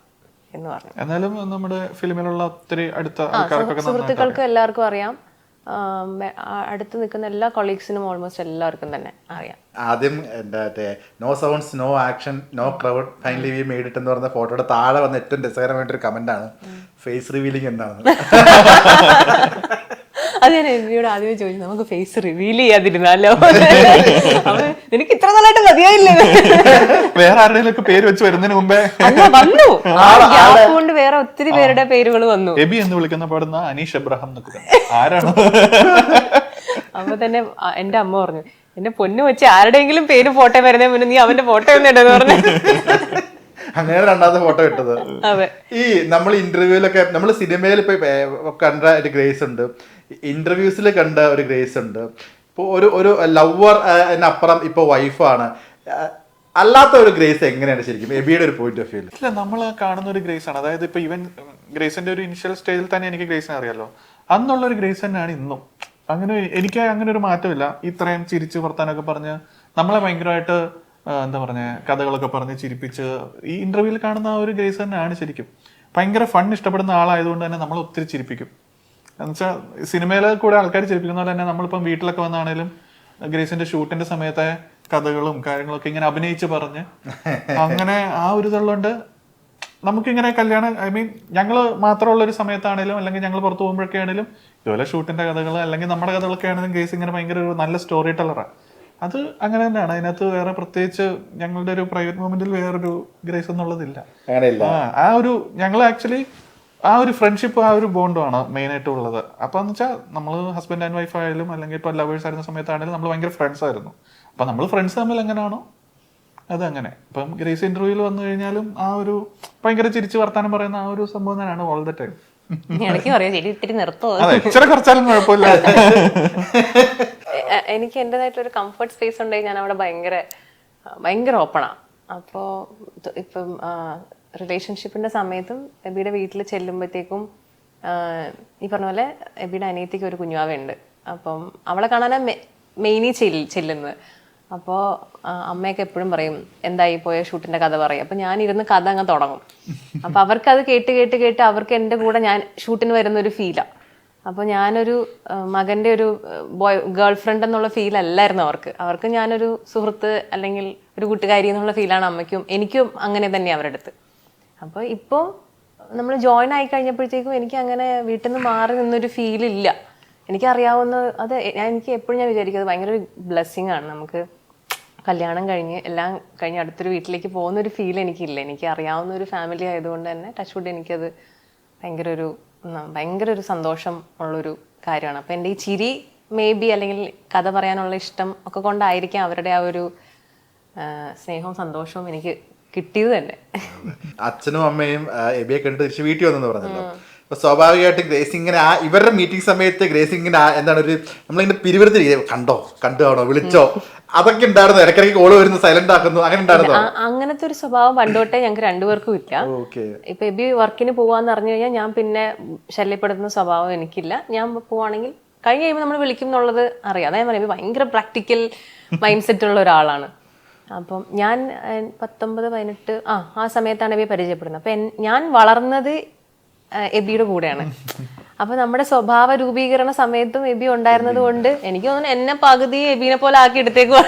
എന്ന് പറഞ്ഞു. എന്നാലും നമ്മുടെ ഫിലിമിലുള്ള ഒത്തിരി അടുത്ത സുഹൃത്തുക്കൾക്ക് എല്ലാവർക്കും അറിയാം, അടുത്ത് നിൽക്കുന്ന എല്ലാ കൊളീഗ്സിനും ഓൾമോസ്റ്റ് എല്ലാവർക്കും തന്നെ അറിയാം. ആദ്യം എന്താ no sounds no action no crowd finally we made it എന്ന് പറഞ്ഞ ഫോട്ടോയുടെ താഴെ വന്ന ഏറ്റവും രസകരമായിട്ടൊരു കമന്റ് ആണ് ഫേസ് റിവീലിംഗ് എന്താണ്. അത് ഞാൻ എബിയോട് ആദ്യമേ ചോദിച്ചു, നമുക്ക് ഫേസ് റിവീൽ ചെയ്യാതിരുന്നാലോ, എനിക്ക് ഇത്ര നല്ലതായിട്ട് മതിയായില്ലേ, വേറെ ആരുടെയൊക്കെ പേര് വെച്ച് വരുന്നതിന് മുമ്പേ വന്നു കൊണ്ട് വേറെ ഒത്തിരി പേരുടെ പേരുകൾ വന്നു. എബി എന്ന് വിളിക്കുന്ന പാടുന്ന അനീഷ് എബ്രഹാം ആരാണ്? അപ്പൊ തന്നെ എന്റെ അമ്മ പറഞ്ഞു, എന്റെ പൊന്നു വെച്ച് ആരുടെയെങ്കിലും പേര് ഫോട്ടോ വരുന്നതിന് മുന്നേ നീ അവന്റെ ഫോട്ടോ ഒന്നും ഇടെന്ന് പറഞ്ഞു. അങ്ങനെ രണ്ടാമത്തെ ഫോട്ടോ ഇട്ടത്. ഈ നമ്മൾ ഇന്റർവ്യൂലൊക്കെ നമ്മൾ സിനിമയിൽ ഇപ്പൊ കണ്ട ഒരു ഗ്രേസ് ഉണ്ട്, ഇന്റർവ്യൂസിൽ കണ്ട ഒരു ഗ്രേസ് ഉണ്ട്. ഇപ്പൊ ഒരു ലവർ അപ്പുറം ഇപ്പൊ വൈഫാണ്. അല്ലാത്ത ഒരു ഗ്രേസ് എങ്ങനെയാണ് ശരിക്കും എബിയുടെ ഒരു പോയിന്റ് ഓഫ് വ്യൂ? ഇല്ല, നമ്മൾ കാണുന്ന ഒരു ഗ്രേസ് ആണ്. അതായത് ഇപ്പൊ ഈവൻ ഗ്രേസിന്റെ ഒരു ഇനിഷ്യൽ സ്റ്റേജിൽ തന്നെ എനിക്ക് ഗ്രേസിനെ അറിയാലോ, അന്നുള്ള ഒരു ഗ്രേസ് തന്നെയാണ് ഇന്നും. അങ്ങനെ എനിക്ക് അങ്ങനെ ഒരു മാറ്റമില്ല. ഇത്രയും ചിരിച്ച് വർത്താനൊക്കെ പറഞ്ഞ് നമ്മളെ ഭയങ്കരമായിട്ട് എന്താ പറഞ്ഞ കഥകളൊക്കെ പറഞ്ഞ് ചിരിപ്പിച്ച് ഈ ഇന്റർവ്യൂവിൽ കാണുന്ന ആ ഒരു ഗ്രേസ് തന്നെയാണ് ശരിക്കും. ഭയങ്കര ഫൺ ഇഷ്ടപ്പെടുന്ന ആളായതുകൊണ്ട് തന്നെ നമ്മൾ ഒത്തിരി ചിരിപ്പിക്കും. എന്നുവെച്ചാൽ സിനിമയിലെ കൂടെ ആൾക്കാർ ചിരിപ്പിക്കുന്ന പോലെ തന്നെ നമ്മളിപ്പം വീട്ടിലൊക്കെ വന്നാണേലും ഗ്രേസിന്റെ ഷൂട്ടിന്റെ സമയത്തെ കഥകളും കാര്യങ്ങളൊക്കെ ഇങ്ങനെ അഭിനയിച്ച് പറഞ്ഞ് അങ്ങനെ ആ ഒരു ഇതുള്ളതുകൊണ്ട് നമുക്കിങ്ങനെ കല്യാണം ഞങ്ങൾ മാത്രമുള്ള ഒരു സമയത്താണേലും അല്ലെങ്കിൽ ഞങ്ങൾ പുറത്ത് പോകുമ്പോഴൊക്കെ ആണെങ്കിലും ഇതുപോലെ ഷൂട്ടിന്റെ കഥകൾ അല്ലെങ്കിൽ നമ്മുടെ കഥകളൊക്കെ ആണെങ്കിലും ഗ്രേസ് ഇങ്ങനെ ഭയങ്കര ഒരു നല്ല സ്റ്റോറി ടെല്ലറാണ്. അത് അങ്ങനെ തന്നെയാണ്. അതിനകത്ത് വേറെ പ്രത്യേകിച്ച് ഞങ്ങളുടെ ഒരു പ്രൈവറ്റ് മൊമെന്റിൽ വേറൊരു ഗ്രേസ് എന്നുള്ളതില്ല. ആ ഒരു ഞങ്ങൾ ആക്ച്വലി ആ ഒരു ഫ്രണ്ട്ഷിപ്പ് ആ ഒരു ബോണ്ടുമാണ് മെയിനായിട്ട് ഉള്ളത്. അപ്പൊ എന്ന് വെച്ചാൽ നമ്മൾ ഹസ്ബൻഡ് ആൻഡ് വൈഫ് ആയാലും അല്ലെങ്കിൽ ഇപ്പൊ ലവേഴ്സ് ആയിരുന്ന സമയത്താണെങ്കിലും നമ്മൾ ഭയങ്കര ഫ്രണ്ട്സ് ആയിരുന്നു. അപ്പൊ നമ്മൾ ഫ്രണ്ട്സ് തമ്മിൽ എങ്ങനെയാണോ അതങ്ങനെ. ഇപ്പം ഗ്രേസ് ഇന്റർവ്യൂവിൽ വന്നു കഴിഞ്ഞാലും ആ ഒരു ഭയങ്കര ചിരിച്ച് വർത്താനം പറയുന്ന ആ ഒരു സംഭവം തന്നെയാണ് ഓൾ ദ ടൈം. ഇച്ചിരി കുറച്ചാലും കുഴപ്പമില്ല. എനിക്ക് എന്റേതായിട്ടൊരു കംഫർട്ട് സ്പേസ് ഉണ്ടെങ്കിൽ ഞാൻ അവിടെ ഭയങ്കര ഓപ്പണാ. അപ്പോൾ ഇപ്പം റിലേഷൻഷിപ്പിന്റെ സമയത്തും എബിയുടെ വീട്ടിൽ ചെല്ലുമ്പോഴത്തേക്കും ഈ പറഞ്ഞ പോലെ എബിയുടെ അനിയത്തിക്ക് ഒരു കുഞ്ഞുവാവുണ്ട്. അപ്പം അവളെ കാണാനാ മെയിനി ചെല്ലുന്നത്. അപ്പോൾ അമ്മയൊക്കെ എപ്പോഴും പറയും എന്തായി പോയ ഷൂട്ടിന്റെ കഥ പറയും. അപ്പം ഞാനിരുന്ന് കഥ അങ്ങ് തുടങ്ങും. അപ്പം അവർക്കത് കേട്ട് അവർക്ക് എൻ്റെ കൂടെ ഞാൻ ഷൂട്ടിന് വരുന്ന ഒരു ഫീലാണ്. അപ്പോൾ ഞാനൊരു മകൻ്റെ ഒരു ഗേൾ ഫ്രണ്ട് എന്നുള്ള ഫീൽ അല്ലായിരുന്നു അവർക്ക് ഞാനൊരു സുഹൃത്ത് അല്ലെങ്കിൽ ഒരു കൂട്ടുകാരി എന്നുള്ള ഫീലാണ് അമ്മയ്ക്കും എനിക്കും അങ്ങനെ തന്നെയാണ് അവരുടെ അടുത്ത്. അപ്പോൾ ഇപ്പോൾ നമ്മൾ ജോയിൻ ആയി കഴിഞ്ഞപ്പോഴത്തേക്കും എനിക്ക് അങ്ങനെ വീട്ടിൽ നിന്ന് മാറി നിന്നൊരു ഫീലില്ല. എനിക്കറിയാവുന്ന അത് എനിക്ക് എപ്പോഴും ഞാൻ വിചാരിക്കുന്നത് ഭയങ്കര ഒരു ബ്ലെസ്സിങ് ആണ്. നമുക്ക് കല്യാണം കഴിഞ്ഞ് എല്ലാം കഴിഞ്ഞ് അടുത്തൊരു വീട്ടിലേക്ക് പോകുന്നൊരു ഫീൽ എനിക്കില്ല. എനിക്ക് അറിയാവുന്ന ഒരു ഫാമിലി ആയതുകൊണ്ട് തന്നെ ടച്ച് വുഡ് എനിക്കത് ഭയങ്കര ഒരു സന്തോഷം ഉള്ളൊരു കാര്യമാണ്. അപ്പം എൻ്റെ ഈ ചിരി മേ ബി അല്ലെങ്കിൽ കഥ പറയാനുള്ള ഇഷ്ടം ഒക്കെ കൊണ്ടായിരിക്കാം അവരുടെ ആ ഒരു സ്നേഹവും സന്തോഷവും എനിക്ക് കിട്ടിയത് തന്നെ. അച്ഛനും അമ്മയും എബിയെ കണ്ട് തിരിച്ച് വീട്ടിൽ വന്നെന്ന് പറഞ്ഞല്ലോ. അപ്പൊ സ്വാഭാവികമായിട്ട് ഗ്രേസ് ഇങ്ങനെ ഇവരുടെ മീറ്റിംഗ് സമയത്ത് ഗ്രേസ് ഇങ്ങനെ എന്താണ് ഒരു നമ്മളിങ്ങനെ പിരിവരുത്തി കണ്ടോ വിളിച്ചോ അതൊക്കെ ഉണ്ടായിരുന്നു. ഇടയ്ക്കിടയ്ക്ക് കോള് വരുന്നു സൈലന്റ് ആക്കുന്നു അങ്ങനെ ഉണ്ടായിരുന്നു. അങ്ങനത്തെ ഒരു സ്വഭാവം പണ്ടോട്ടെ ഞങ്ങൾക്ക് രണ്ടുപേർക്കും ഇല്ല. ഇപ്പൊ എബി വർക്കിന് പോവാന്ന് അറിഞ്ഞു കഴിഞ്ഞാൽ ഞാൻ പിന്നെ ശല്യപ്പെടുത്തുന്ന സ്വഭാവം എനിക്കില്ല. ഞാൻ പോവാണെങ്കിൽ കഴിഞ്ഞ് കഴിയുമ്പോൾ നമ്മൾ വിളിക്കും എന്നുള്ളത് അറിയാം. അതായത് പറയുമ്പോൾ ഭയങ്കര പ്രാക്ടിക്കൽ മൈൻഡ് സെറ്റ് ഉള്ള ഒരാളാണ്. അപ്പം ഞാൻ 19-18 ആ സമയത്താണ് എബി പരിചയപ്പെടുന്നത്. അപ്പം ഞാൻ വളർന്നത് എബിയുടെ കൂടെയാണ്. അപ്പൊ നമ്മുടെ സ്വഭാവ രൂപീകരണ സമയത്തും എബി ഉണ്ടായിരുന്നത് കൊണ്ട് എനിക്ക് തോന്നുന്നു എന്നെ പകുതി എബിനെ പോലെ ആക്കി എടുത്തേക്കുവാ.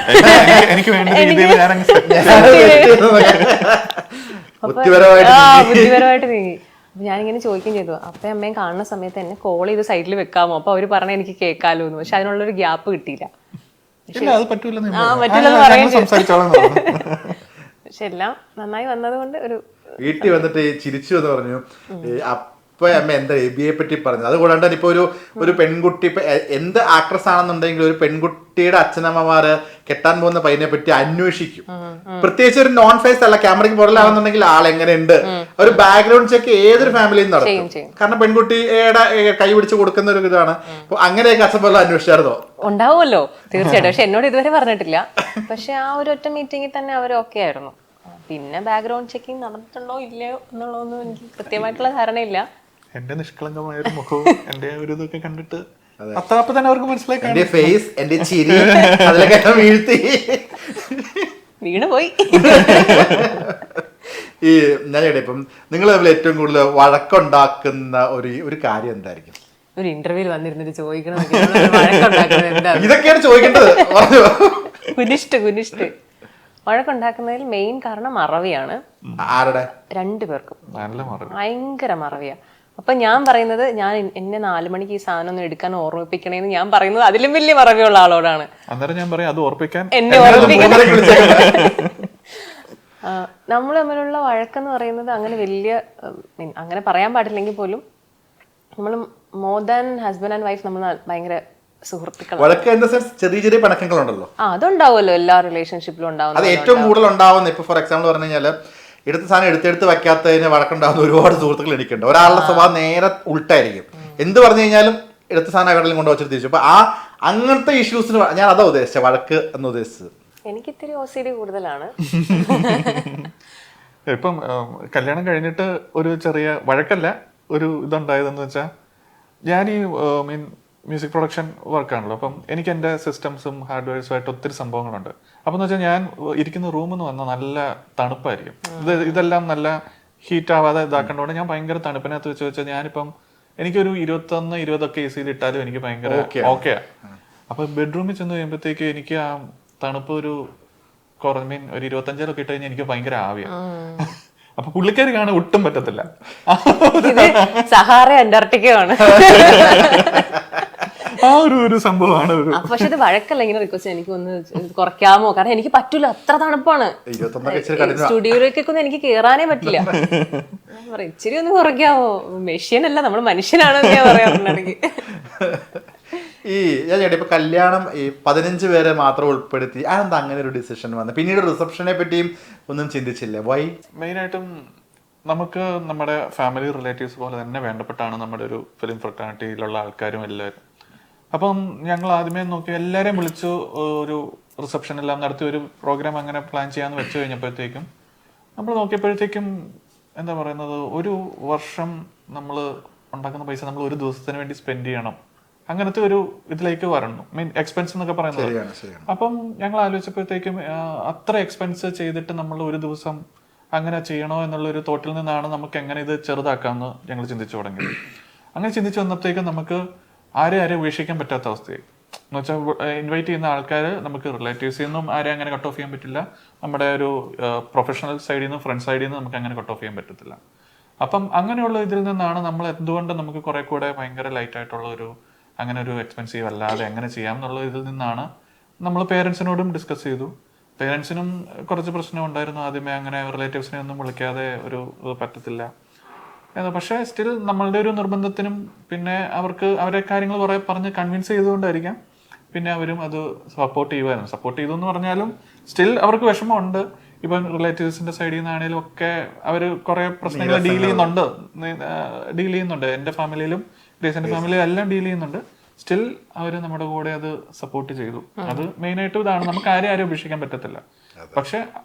ബുദ്ധിപരമായിട്ട് നീങ്ങി. അപ്പൊ ഞാനിങ്ങനെ ചോദിക്കുകയും ചെയ്തു, അപ്പയും അമ്മയും കാണുന്ന സമയത്ത് എന്നെ കോൾ ചെയ്ത് സൈഡിൽ വെക്കാമോ? അപ്പൊ അവര് പറഞ്ഞ എനിക്ക് കേൾക്കാലോ എന്ന്. പക്ഷെ അതിനുള്ളൊരു ഗ്യാപ്പ് കിട്ടിയില്ല. പറ്റില്ലെന്ന് പറയുകയും ചെയ്തു. പക്ഷെ എല്ലാം നന്നായി വന്നത് കൊണ്ട് ഒരു വീട്ടിൽ വന്നിട്ട് ചിരിച്ചു എന്ന് പറഞ്ഞു. ഇപ്പൊ അമ്മ എന്താ എബിയെ പറ്റി പറഞ്ഞത്, അതുകൂടാണ്ട് തന്നെ ഇപ്പൊ ഒരു പെൺകുട്ടി ഇപ്പൊ എന്ത് ആക്ട്രസ് ആണെന്നുണ്ടെങ്കിൽ ഒരു പെൺകുട്ടിയുടെ അച്ഛനമ്മമാര് കെട്ടാൻ പോകുന്ന പയ്യനെ പറ്റി അന്വേഷിക്കും. പ്രത്യേകിച്ച് ഒരു നോൺ ഫേസ് അല്ല, ക്യാമറയ്ക്ക് പുറലാണെന്നുണ്ടെങ്കിൽ ആൾ എങ്ങനെയുണ്ട്, ഒരു ബാക്ക്ഗ്രൗണ്ട് ചെക്ക് ഏതൊരു ഫാമിലിയും നടത്തും. കാരണം പെൺകുട്ടിയുടെ കൈ പിടിച്ച് കൊടുക്കുന്ന ഒരു ഇതാണ്. അപ്പൊ അങ്ങനെയൊക്കെ അച്ഛൻ പോലെ അന്വേഷിച്ചായിരുന്നോ? ഉണ്ടാവുമല്ലോ തീർച്ചയായിട്ടും. പക്ഷെ എന്നോട് ഇതുവരെ പറഞ്ഞിട്ടില്ല. പക്ഷെ ആ ഒരു ഒറ്റ മീറ്റിംഗിൽ തന്നെ അവർ ഓക്കെ ആയിരുന്നു. പിന്നെ ബാക്ക്ഗ്രൗണ്ട് ചെക്കിങ് നടന്നിട്ടുണ്ടോ ഇല്ലയോ എന്നുള്ളതൊന്നും എനിക്ക് കൃത്യമായിട്ടുള്ള ധാരണയില്ല. എന്റെ നിഷ്കളങ്കമായ ഒരു മുഖവും എന്റെ ഒരു ഇതൊക്കെ കണ്ടിട്ട് അപ്പൊ തന്നെ അവർക്ക് മനസ്സിലായി. എന്റെ ഫേസ്, എന്റെ ചിരി അതിലൊക്കെ വീഴ്ത്തി വീണുപോയി. ഈ ഞാൻ ഇപ്പം നിങ്ങൾ തമ്മിൽ ഏറ്റവും കൂടുതൽ വഴക്കുണ്ടാക്കുന്ന ഒരു കാര്യം എന്തായിരിക്കും? ഒരു ഇന്റർവ്യൂവിൽ വന്നിരുന്നിട്ട് ചോദിക്കണം എന്താ ഇതൊക്കെയാണ് ചോദിക്കേണ്ടത്. കുനിഷ്ട് വഴക്കുണ്ടാക്കുന്നതിൽ മെയിൻ കാരണം മറവിയാണ്. ആരുടെ? രണ്ടുപേർക്കും ഭയങ്കര മറവിയാ. അപ്പൊ ഞാൻ പറയുന്നത്, ഞാൻ എന്നെ 4 മണിക്ക് ഈ സാധനം ഒന്ന് എടുക്കാൻ ഓർമ്മിപ്പിക്കണേന്ന് ഞാൻ പറയുന്നത് അതിലും വലിയ മറവിയുള്ള ആളോടാണ്. അന്നേരം ഞാൻ പറയാം അത് ഓർപ്പിക്കാൻ എന്നെ ഓർമ്മിപ്പിക്കാൻ. നമ്മൾ തമ്മിലുള്ള വഴക്കെന്ന് പറയുന്നത് അങ്ങനെ വലിയ അങ്ങനെ പറയാൻ പാടില്ലെങ്കിൽ പോലും നമ്മൾ more than husband and wife നമ്മൾ ഭയങ്കര സുഹൃത്തുക്കൾ. വഴക്ക് ഇൻ ദ സെൻസ് ചെറിയ ചെറിയ പിണക്കങ്ങളുണ്ടല്ലോ. അതുണ്ടാവുമല്ലോ, എല്ലാ റിലേഷൻഷിപ്പിലും ഉണ്ടാവുന്നത്. അത് ഏറ്റവും കൂടുതൽ ഉണ്ടാവുന്ന ഇപ്പൊ ഫോർ എക്സാമ്പിൾ പറഞ്ഞു കഴിഞ്ഞാൽ എടുത്ത സാധനം എടുത്തെടുത്ത് വെക്കാത്തതിന് വഴക്കുണ്ടാവുന്ന ഒരുപാട് സുഹൃത്തുക്കൾ എനിക്കുണ്ട്. ഒരാളുടെ സ്വഭാവം നേരെ ഉൾട്ടായിരിക്കും. എന്ത് പറഞ്ഞു കഴിഞ്ഞാലും എടുത്ത സാധനം എവിടെയും കൊണ്ട് വെച്ചിട്ട് തിരിച്ചു. അപ്പൊ അങ്ങനത്തെ ഇഷ്യൂസിന് ഞാൻ അതാ ഉദ്ദേശിച്ചത്, വഴക്ക് എന്ന് ഉദ്ദേശിച്ചത്. എനിക്ക് ഇത്തിരി OCD കൂടുതലാണ്. ഇപ്പം കല്യാണം കഴിഞ്ഞിട്ട് ഒരു ചെറിയ വഴക്കല്ല ഒരു ഇതുണ്ടായതെന്ന് വെച്ചാൽ, ഞാൻ ഈ മ്യൂസിക് പ്രൊഡക്ഷൻ വർക്കാണല്ലോ. അപ്പം എനിക്ക് എൻ്റെ സിസ്റ്റംസും ഹാർഡ്വെയർസും ആയിട്ട് ഒത്തിരി സംഭവങ്ങളുണ്ട്. അപ്പം എന്ന് വെച്ചാൽ ഞാൻ ഇരിക്കുന്ന റൂമിൽ നിന്ന് വന്നാൽ നല്ല തണുപ്പായിരിക്കും. ഇതെല്ലാം നല്ല ഹീറ്റ് ആവാതെ ഇതാക്കേണ്ടതുകൊണ്ട് ഞാൻ ഭയങ്കര തണുപ്പിനകത്ത് വെച്ചാൽ ഞാനിപ്പം എനിക്കൊരു 21-20 AC ഇട്ടാലും എനിക്ക് ഭയങ്കര ഓക്കെയാ. അപ്പൊ ബെഡ്റൂമിൽ ചെന്ന് കഴിയുമ്പോഴത്തേക്ക് എനിക്ക് ആ തണുപ്പ് ഒരു 25 ഇട്ട് കഴിഞ്ഞാൽ എനിക്ക് ഭയങ്കര ആവിയാ. അപ്പൊ പുള്ളിക്കാരി കാണാൻ ഒട്ടും പറ്റത്തില്ല. സഹാറ അന്റാർട്ടിക്കയാണ് ആ ഒരു സംഭവമാണ്. പക്ഷെ ഇത് വഴക്കല്ല, ഇങ്ങനെ റിക്വസ്റ്റ് എനിക്ക് ഒന്ന് കുറയ്ക്കാമോ, കാരണം എനിക്ക് പറ്റൂല, അത്ര തണുപ്പാണ്. സ്റ്റുഡിയോയിലേക്കൊന്നും എനിക്ക് കേറാനേ പറ്റില്ല. ഇച്ചിരി ഒന്ന് കുറയ്ക്കാമോ, മെഷീനല്ല നമ്മൾ മനുഷ്യനാണെന്ന് ഞാൻ പറയാറുണ്ടെങ്കിൽ. ഈ ഞാൻ ചേട്ടാ ഇപ്പൊ കല്യാണം ഈ 15 പേരെ മാത്രം ഉൾപ്പെടുത്തി അതെന്താ അങ്ങനെ ഒരു ഡിസിഷൻ വന്നത്? പിന്നീട് റിസപ്ഷനെ പറ്റിയും ഒന്നും ചിന്തിച്ചില്ല? വൈ? മെയിനായിട്ടും നമുക്ക് നമ്മുടെ ഫാമിലി റിലേറ്റീവ്സ് പോലെ തന്നെ വേണ്ടപ്പെട്ടാണ് നമ്മുടെ ഒരു ഫിലിം ഫ്രട്ടേണിറ്റിയിലുള്ള ആൾക്കാരും എല്ലാവരും. അപ്പം ഞങ്ങൾ ആദ്യമേ നോക്കി എല്ലാവരെയും വിളിച്ചു ഒരു റിസപ്ഷൻ എല്ലാം നടത്തി ഒരു പ്രോഗ്രാം അങ്ങനെ പ്ലാൻ ചെയ്യാന്ന് വെച്ച് കഴിഞ്ഞപ്പോഴത്തേക്കും നമ്മൾ നോക്കിയപ്പോഴത്തേക്കും എന്താ പറയുന്നത്, ഒരു വർഷം നമ്മൾ ഉണ്ടാക്കുന്ന പൈസ നമ്മൾ ഒരു ദിവസത്തിന് വേണ്ടി സ്പെൻഡ് ചെയ്യണം, അങ്ങനത്തെ ഒരു ഇതിലേക്ക് വരണം. എക്സ്പെൻസ് എന്നൊക്കെ പറയുന്നത്. അപ്പം ഞങ്ങൾ ആലോചിച്ചപ്പോഴത്തേക്കും അത്ര എക്സ്പെൻസ് ചെയ്തിട്ട് നമ്മൾ ഒരു ദിവസം അങ്ങനെ ചെയ്യണോ എന്നുള്ള ഒരു തോട്ടിൽ നിന്നാണ് നമുക്ക് എങ്ങനെ ഇത് ചെറുതാക്കാമെന്ന് ഞങ്ങൾ ചിന്തിച്ചു തുടങ്ങിയത്. അങ്ങനെ ചിന്തിച്ചു വന്നപ്പോഴത്തേക്കും നമുക്ക് ആരെ ഉപേക്ഷിക്കാൻ പറ്റാത്ത അവസ്ഥയായി. എന്ന് വെച്ചാൽ ഇൻവൈറ്റ് ചെയ്യുന്ന ആൾക്കാർ നമുക്ക് റിലേറ്റീവ്സിൽ നിന്നും ആരെയും അങ്ങനെ കട്ട് ഓഫ് ചെയ്യാൻ പറ്റില്ല, നമ്മുടെ ഒരു പ്രൊഫഷണൽ സൈഡിൽ നിന്നും ഫ്രണ്ട് സൈഡിൽ നിന്നും നമുക്ക് അങ്ങനെ കട്ട് ഓഫ് ചെയ്യാൻ പറ്റത്തില്ല. അപ്പം അങ്ങനെയുള്ള ഇതിൽ നിന്നാണ് നമ്മൾ എന്തുകൊണ്ട് നമുക്ക് കുറെ കൂടെ ഭയങ്കര ലൈറ്റ് ആയിട്ടുള്ള അങ്ങനെ ഒരു എക്സ്പെൻസീവ് അല്ലാതെ എങ്ങനെ ചെയ്യാം എന്നുള്ള ഇതിൽ നിന്നാണ് നമ്മൾ പേരൻസിനോടും ഡിസ്കസ് ചെയ്തു. പേരൻസിനും കുറച്ച് പ്രശ്നം ഉണ്ടായിരുന്നു ആദ്യമേ, അങ്ങനെ റിലേറ്റീവ്സിനെ ഒന്നും വിളിക്കാതെ ഒരു പറ്റത്തില്ല. പക്ഷേ സ്റ്റിൽ നമ്മളുടെ ഒരു നിർബന്ധത്തിനും പിന്നെ അവർക്ക് അവരെ കാര്യങ്ങൾ കുറെ പറഞ്ഞ് കൺവിൻസ് ചെയ്തുകൊണ്ടായിരിക്കാം പിന്നെ അവരും അത് സപ്പോർട്ട് ചെയ്യുമായിരുന്നു. സപ്പോർട്ട് ചെയ്തു എന്ന് പറഞ്ഞാലും സ്റ്റിൽ അവർക്ക് വിഷമമുണ്ട്. ഇപ്പം റിലേറ്റീവ്സിന്റെ സൈഡിൽ നിന്നാണേലും ഒക്കെ അവർ കുറെ പ്രശ്നങ്ങൾ ഡീൽ ചെയ്യുന്നുണ്ട്. എൻ്റെ ഫാമിലിയിലും ഗ്രേസിന്റെ ഫാമിലിയിലും എല്ലാം ഡീൽ ചെയ്യുന്നുണ്ട്. സ്റ്റിൽ അവർ നമ്മുടെ കൂടെ അത് സപ്പോർട്ട് ചെയ്തു. അത് മെയിനായിട്ട് ഇതാണ്, നമുക്ക് ആരെയും ഉപേക്ഷിക്കാൻ പറ്റത്തില്ല, പക്ഷെ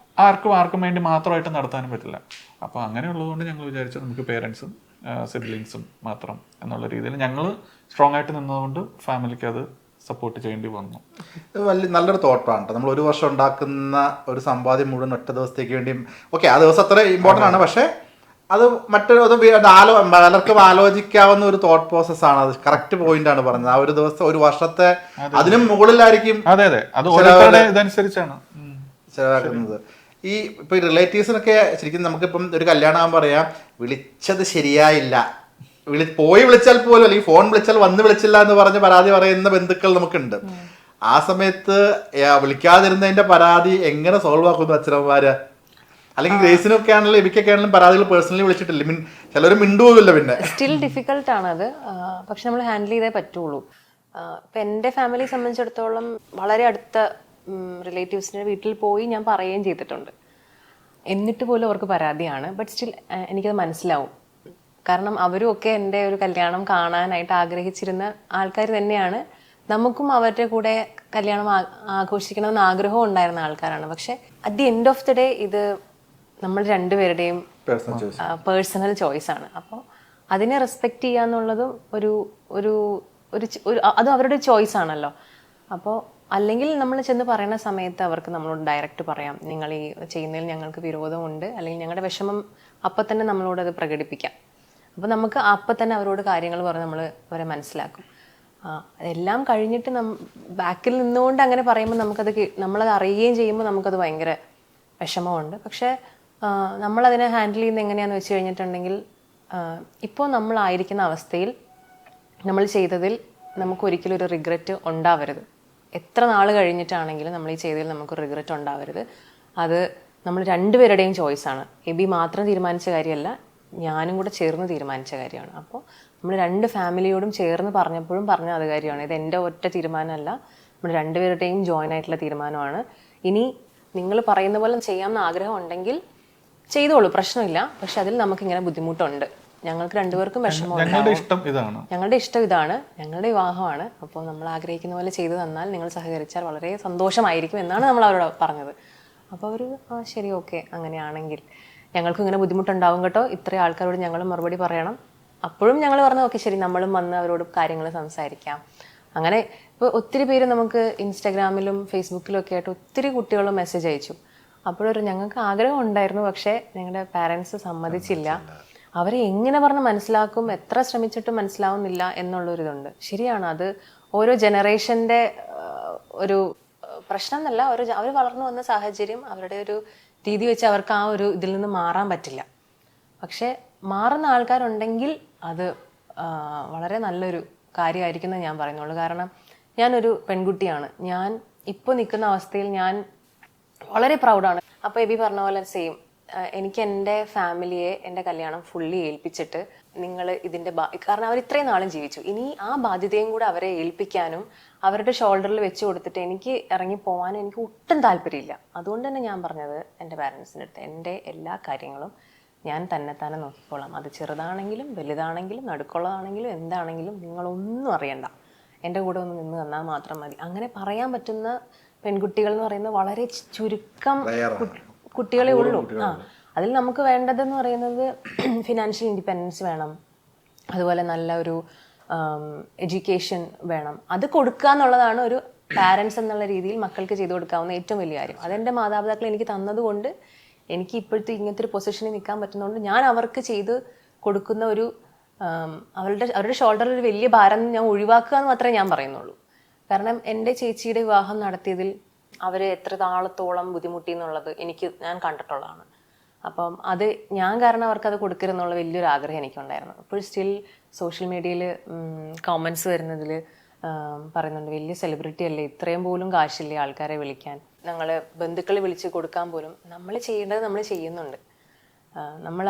ആർക്കും വേണ്ടി മാത്രമായിട്ട് നടത്താനും പറ്റില്ല. അപ്പൊ അങ്ങനെയുള്ളതുകൊണ്ട് ഞങ്ങൾ വിചാരിച്ചു നമുക്ക് പേരൻസും സിബ്ലിങ്സും മാത്രം എന്നുള്ള രീതിയിൽ ഞങ്ങൾ സ്ട്രോങ് ആയിട്ട് നിന്നതുകൊണ്ട് ഫാമിലിക്ക് അത് സപ്പോർട്ട് ചെയ്യേണ്ടി വന്നു. വലിയ നല്ലൊരു തോട്ടാണ്. നമ്മൾ ഒരു വർഷം ഉണ്ടാക്കുന്ന ഒരു സമ്പാദ്യം മുഴുവൻ ഒറ്റ ദിവസത്തേക്ക് വേണ്ടി, ഓക്കെ ആ ദിവസം അത്ര ഇമ്പോർട്ടൻ്റ് ആണ്, പക്ഷെ അത് മറ്റൊരു പലർക്കും ആലോചിക്കാവുന്ന ഒരു തോട്ട് പ്രോസസ് ആണ്. അത് കറക്റ്റ് പോയിന്റ് ആണ് പറഞ്ഞത്. ആ ഒരു ദിവസം ഒരു വർഷത്തെ അതിനും മുകളിലായിരിക്കും ചെലവാക്കുന്നത്. ഈ ഇപ്പൊ റിലേറ്റീവ്സിനൊക്കെ ശരിക്കും നമുക്കിപ്പം ഒരു കല്യാണം ആകുമ്പോൾ പറയാം വിളിച്ചത് ശരിയായില്ല, വിളിച്ചാൽ പോലും അല്ലെങ്കിൽ ഫോൺ വിളിച്ചാൽ വന്ന് വിളിച്ചില്ല എന്ന് പറഞ്ഞ് പരാതി പറയുന്ന ബന്ധുക്കൾ നമുക്കുണ്ട്. ആ സമയത്ത് വിളിക്കാതിരുന്നതിന്റെ പരാതി എങ്ങനെ സോൾവ് ആക്കുന്നു അച്ഛനമ്മമാര്? അല്ലെങ്കിൽ ഗ്രേസിനൊക്കെ ആണെങ്കിലും എബിക്കൊക്കെ ആണെങ്കിലും പരാതികൾ പേഴ്സണലി വിളിച്ചിട്ടില്ല, ചിലർ മിണ്ടുപോകില്ല. പിന്നെ സ്റ്റിൽ ഡിഫിക്കൽട്ട് ആണത്. പക്ഷെ നമ്മൾ ഹാൻഡിൽ ചെയ്തേ പറ്റുള്ളൂ. ഇപ്പം എൻ്റെ ഫാമിലിയെ സംബന്ധിച്ചിടത്തോളം വളരെ അടുത്ത റിലേറ്റീവ്സിൻ്റെ വീട്ടിൽ പോയി ഞാൻ പറയുകയും ചെയ്തിട്ടുണ്ട്. എന്നിട്ട് പോലും അവർക്ക് പരാതിയാണ്. ബട്ട് സ്റ്റിൽ എനിക്കത് മനസ്സിലാവും. കാരണം അവരും ഒക്കെ എൻ്റെ ഒരു കല്യാണം കാണാനായിട്ട് ആഗ്രഹിച്ചിരുന്ന ആൾക്കാർ തന്നെയാണ്. നമുക്കും അവരുടെ കൂടെ കല്യാണം ആഘോഷിക്കണമെന്ന് ആഗ്രഹവും ഉണ്ടായിരുന്ന ആൾക്കാരാണ്. പക്ഷെ at the end of the day ഇത് നമ്മൾ രണ്ടുപേരുടെയും പേഴ്സണൽ ചോയ്സ് ആണ്. അപ്പോൾ അതിനെ റെസ്പെക്റ്റ് ചെയ്യുക എന്നുള്ളതും അത് അവരുടെ ചോയ്സ് ആണല്ലോ. അപ്പോൾ അല്ലെങ്കിൽ നമ്മൾ ചെന്ന് പറയുന്ന സമയത്ത് അവർക്ക് നമ്മളോട് ഡയറക്റ്റ് പറയാം, നിങ്ങൾ ഈ ചെയ്യുന്നതിൽ ഞങ്ങൾക്ക് വിരോധമുണ്ട്, അല്ലെങ്കിൽ ഞങ്ങളുടെ വിഷമം അപ്പം തന്നെ നമ്മളോട് അത് പ്രകടിപ്പിക്കാം. അപ്പോൾ നമുക്ക് അപ്പം തന്നെ അവരോട് കാര്യങ്ങൾ പറഞ്ഞ് നമ്മൾ അവരെ മനസ്സിലാക്കും. എല്ലാം കഴിഞ്ഞിട്ട് ബാക്കിൽ നിന്നുകൊണ്ട് അങ്ങനെ പറയുമ്പോൾ നമ്മളത് അറിയുകയും ചെയ്യുമ്പോൾ നമുക്കത് ഭയങ്കര വിഷമമുണ്ട്. പക്ഷേ നമ്മളതിനെ ഹാൻഡിൽ ചെയ്യുന്നത് എങ്ങനെയാണെന്ന് വെച്ച് കഴിഞ്ഞിട്ടുണ്ടെങ്കിൽ, ഇപ്പോൾ നമ്മളായിരിക്കുന്ന അവസ്ഥയിൽ നമ്മൾ ചെയ്തതിൽ നമുക്ക് ഒരിക്കലും ഒരു റിഗ്രറ്റ് ഉണ്ടാവരുത്. എത്ര നാൾ കഴിഞ്ഞിട്ടാണെങ്കിലും നമ്മൾ ഈ ചെയ്തതിൽ നമുക്ക് റിഗ്രറ്റ് ഉണ്ടാവരുത്. അത് നമ്മൾ രണ്ടുപേരുടെയും ചോയ്സാണ്. എബി മാത്രം തീരുമാനിച്ച കാര്യമല്ല, ഞാനും കൂടെ ചേർന്ന് തീരുമാനിച്ച കാര്യമാണ്. അപ്പോൾ നമ്മൾ രണ്ട് ഫാമിലിയോടും ചേർന്ന് പറഞ്ഞപ്പോഴും പറഞ്ഞ അത് കാര്യമാണ്. ഇത് എൻ്റെ ഒറ്റ തീരുമാനമല്ല, നമ്മൾ രണ്ടുപേരുടെയും ജോയിൻ ആയിട്ടുള്ള തീരുമാനമാണ്. ഇനി നിങ്ങൾ പറയുന്ന പോലെ ചെയ്യാമെന്ന് ആഗ്രഹം ഉണ്ടെങ്കിൽ ചെയ്തോളൂ, പ്രശ്നമില്ല. പക്ഷെ അതിൽ നമുക്കിങ്ങനെ ബുദ്ധിമുട്ടുണ്ട്. ഞങ്ങൾക്ക് രണ്ടുപേർക്കും വിഷമമുണ്ട്. ഞങ്ങളുടെ ഇഷ്ടം ഇതാണ്, ഞങ്ങളുടെ വിവാഹമാണ്. അപ്പോൾ നമ്മൾ ആഗ്രഹിക്കുന്ന പോലെ ചെയ്തു തന്നാൽ, നിങ്ങൾ സഹകരിച്ചാൽ വളരെ സന്തോഷമായിരിക്കും എന്നാണ് നമ്മൾ അവരോട് പറഞ്ഞത്. അപ്പോൾ അവർ ശരി, ഓക്കെ, അങ്ങനെയാണെങ്കിൽ ഞങ്ങൾക്കും ഇങ്ങനെ ബുദ്ധിമുട്ടുണ്ടാവും കേട്ടോ, ഇത്രയും ആൾക്കാരോട് ഞങ്ങൾ മറുപടി പറയണം. അപ്പോഴും ഞങ്ങൾ പറഞ്ഞു ഓക്കെ ശരി, നമ്മളും വന്ന് അവരോട് കാര്യങ്ങൾ സംസാരിക്കാം. അങ്ങനെ ഇപ്പോൾ ഒത്തിരി പേര് നമുക്ക് ഇൻസ്റ്റാഗ്രാമിലും ഫേസ്ബുക്കിലും ഒക്കെ ആയിട്ട് ഒത്തിരി കുട്ടികൾ മെസ്സേജ് അയച്ചു. അപ്പോഴൊരു ഞങ്ങൾക്ക് ആഗ്രഹം ഉണ്ടായിരുന്നു, പക്ഷേ ഞങ്ങളുടെ പാരൻസ് സമ്മതിച്ചില്ല. അവരെ എങ്ങനെ പറഞ്ഞ് മനസ്സിലാക്കും, എത്ര ശ്രമിച്ചിട്ടും മനസ്സിലാവുന്നില്ല എന്നുള്ളൊരിതുണ്ട്. ശരിയാണ്, അത് ഓരോ ജനറേഷൻ്റെ ഒരു പ്രശ്നം എന്നല്ല, അവർ വളർന്നു വന്ന സാഹചര്യം, അവരുടെ ഒരു രീതി വെച്ച് അവർക്ക് ആ ഒരു ഇതിൽ നിന്ന് മാറാൻ പറ്റില്ല. പക്ഷെ മാറുന്ന ആൾക്കാരുണ്ടെങ്കിൽ അത് വളരെ നല്ലൊരു കാര്യമായിരിക്കും എന്ന് ഞാൻ പറയുന്നുള്ളൂ. കാരണം ഞാനൊരു പെൺകുട്ടിയാണ്. ഞാൻ ഇപ്പോൾ നിൽക്കുന്ന അവസ്ഥയിൽ ഞാൻ വളരെ പ്രൗഡാണ്. അപ്പോൾ എബി പറഞ്ഞ പോലെ സെയിം, എനിക്ക് എൻ്റെ ഫാമിലിയെ എൻ്റെ കല്യാണം ഫുള്ളി ഏൽപ്പിച്ചിട്ട് നിങ്ങൾ ഇതിൻ്റെ കാരണം അവർ ഇത്രയും നാളും ജീവിച്ചു, ഇനി ആ ബാധ്യതയും കൂടെ അവരെ ഏൽപ്പിക്കാനും അവരുടെ ഷോൾഡറിൽ വെച്ച് കൊടുത്തിട്ട് എനിക്ക് ഇറങ്ങി പോകാനും എനിക്ക് ഒട്ടും താല്പര്യമില്ല. അതുകൊണ്ട് തന്നെ ഞാൻ പറഞ്ഞത് എൻ്റെ പാരൻസിൻ്റെ അടുത്ത് എൻ്റെ എല്ലാ കാര്യങ്ങളും ഞാൻ തന്നെ നോക്കിക്കോളാം. അത് ചെറുതാണെങ്കിലും വലുതാണെങ്കിലും നടുക്കുള്ളതാണെങ്കിലും എന്താണെങ്കിലും നിങ്ങളൊന്നും അറിയണ്ട, എൻ്റെ കൂടെ ഒന്ന് നിന്ന് തന്നാൽ മാത്രം മതി. അങ്ങനെ പറയാൻ പറ്റുന്ന പെൺകുട്ടികൾ എന്ന് പറയുന്നത് വളരെ ചുരുക്കം കുട്ടികളെ ഉള്ളൂ. അതിൽ നമുക്ക് വേണ്ടതെന്ന് പറയുന്നത് ഫിനാൻഷ്യൽ ഇൻഡിപെൻഡൻസ് വേണം, അതുപോലെ നല്ല ഒരു എഡ്യൂക്കേഷൻ വേണം. അത് കൊടുക്കുക എന്നുള്ളതാണ് ഒരു പാരൻസ് എന്നുള്ള രീതിയിൽ മക്കൾക്ക് ചെയ്തു കൊടുക്കാവുന്ന ഏറ്റവും വലിയ കാര്യം. അതെൻ്റെ മാതാപിതാക്കൾ എനിക്ക് തന്നതുകൊണ്ട് എനിക്ക് ഇപ്പോഴത്തെ ഇങ്ങനത്തെ ഒരു പൊസിഷനിൽ നിൽക്കാൻ പറ്റുന്നതുകൊണ്ട് ഞാൻ അവർക്ക് ചെയ്ത് കൊടുക്കുന്ന ഒരു അവരുടെ ഷോൾഡറിൽ ഒരു വലിയ ഭാരം ഞാൻ ഒഴിവാക്കുക എന്ന് മാത്രമേ ഞാൻ പറയുന്നുള്ളൂ. കാരണം എൻ്റെ ചേച്ചിയുടെ വിവാഹം നടത്തിയതിൽ അവർ എത്ര താളത്തോളം ബുദ്ധിമുട്ടി എന്നുള്ളത് ഞാൻ കണ്ടിട്ടുള്ളതാണ്. അപ്പം അത് ഞാൻ കാരണം അവർക്കത് കൊടുക്കരുതെന്നുള്ള വലിയൊരു ആഗ്രഹം എനിക്കുണ്ടായിരുന്നു. അപ്പോൾ സ്റ്റിൽ സോഷ്യൽ മീഡിയയിൽ കോമൻസ് വരുന്നതിൽ പറയുന്നുണ്ട്, വലിയ സെലിബ്രിറ്റി അല്ലേ, ഇത്രയും പോലും കാശില്ലേ ആൾക്കാരെ വിളിക്കാൻ, ഞങ്ങൾ ബന്ധുക്കളെ വിളിച്ച് കൊടുക്കാൻ പോലും നമ്മൾ ചെയ്യേണ്ടത് നമ്മൾ ചെയ്യുന്നുണ്ട്. നമ്മൾ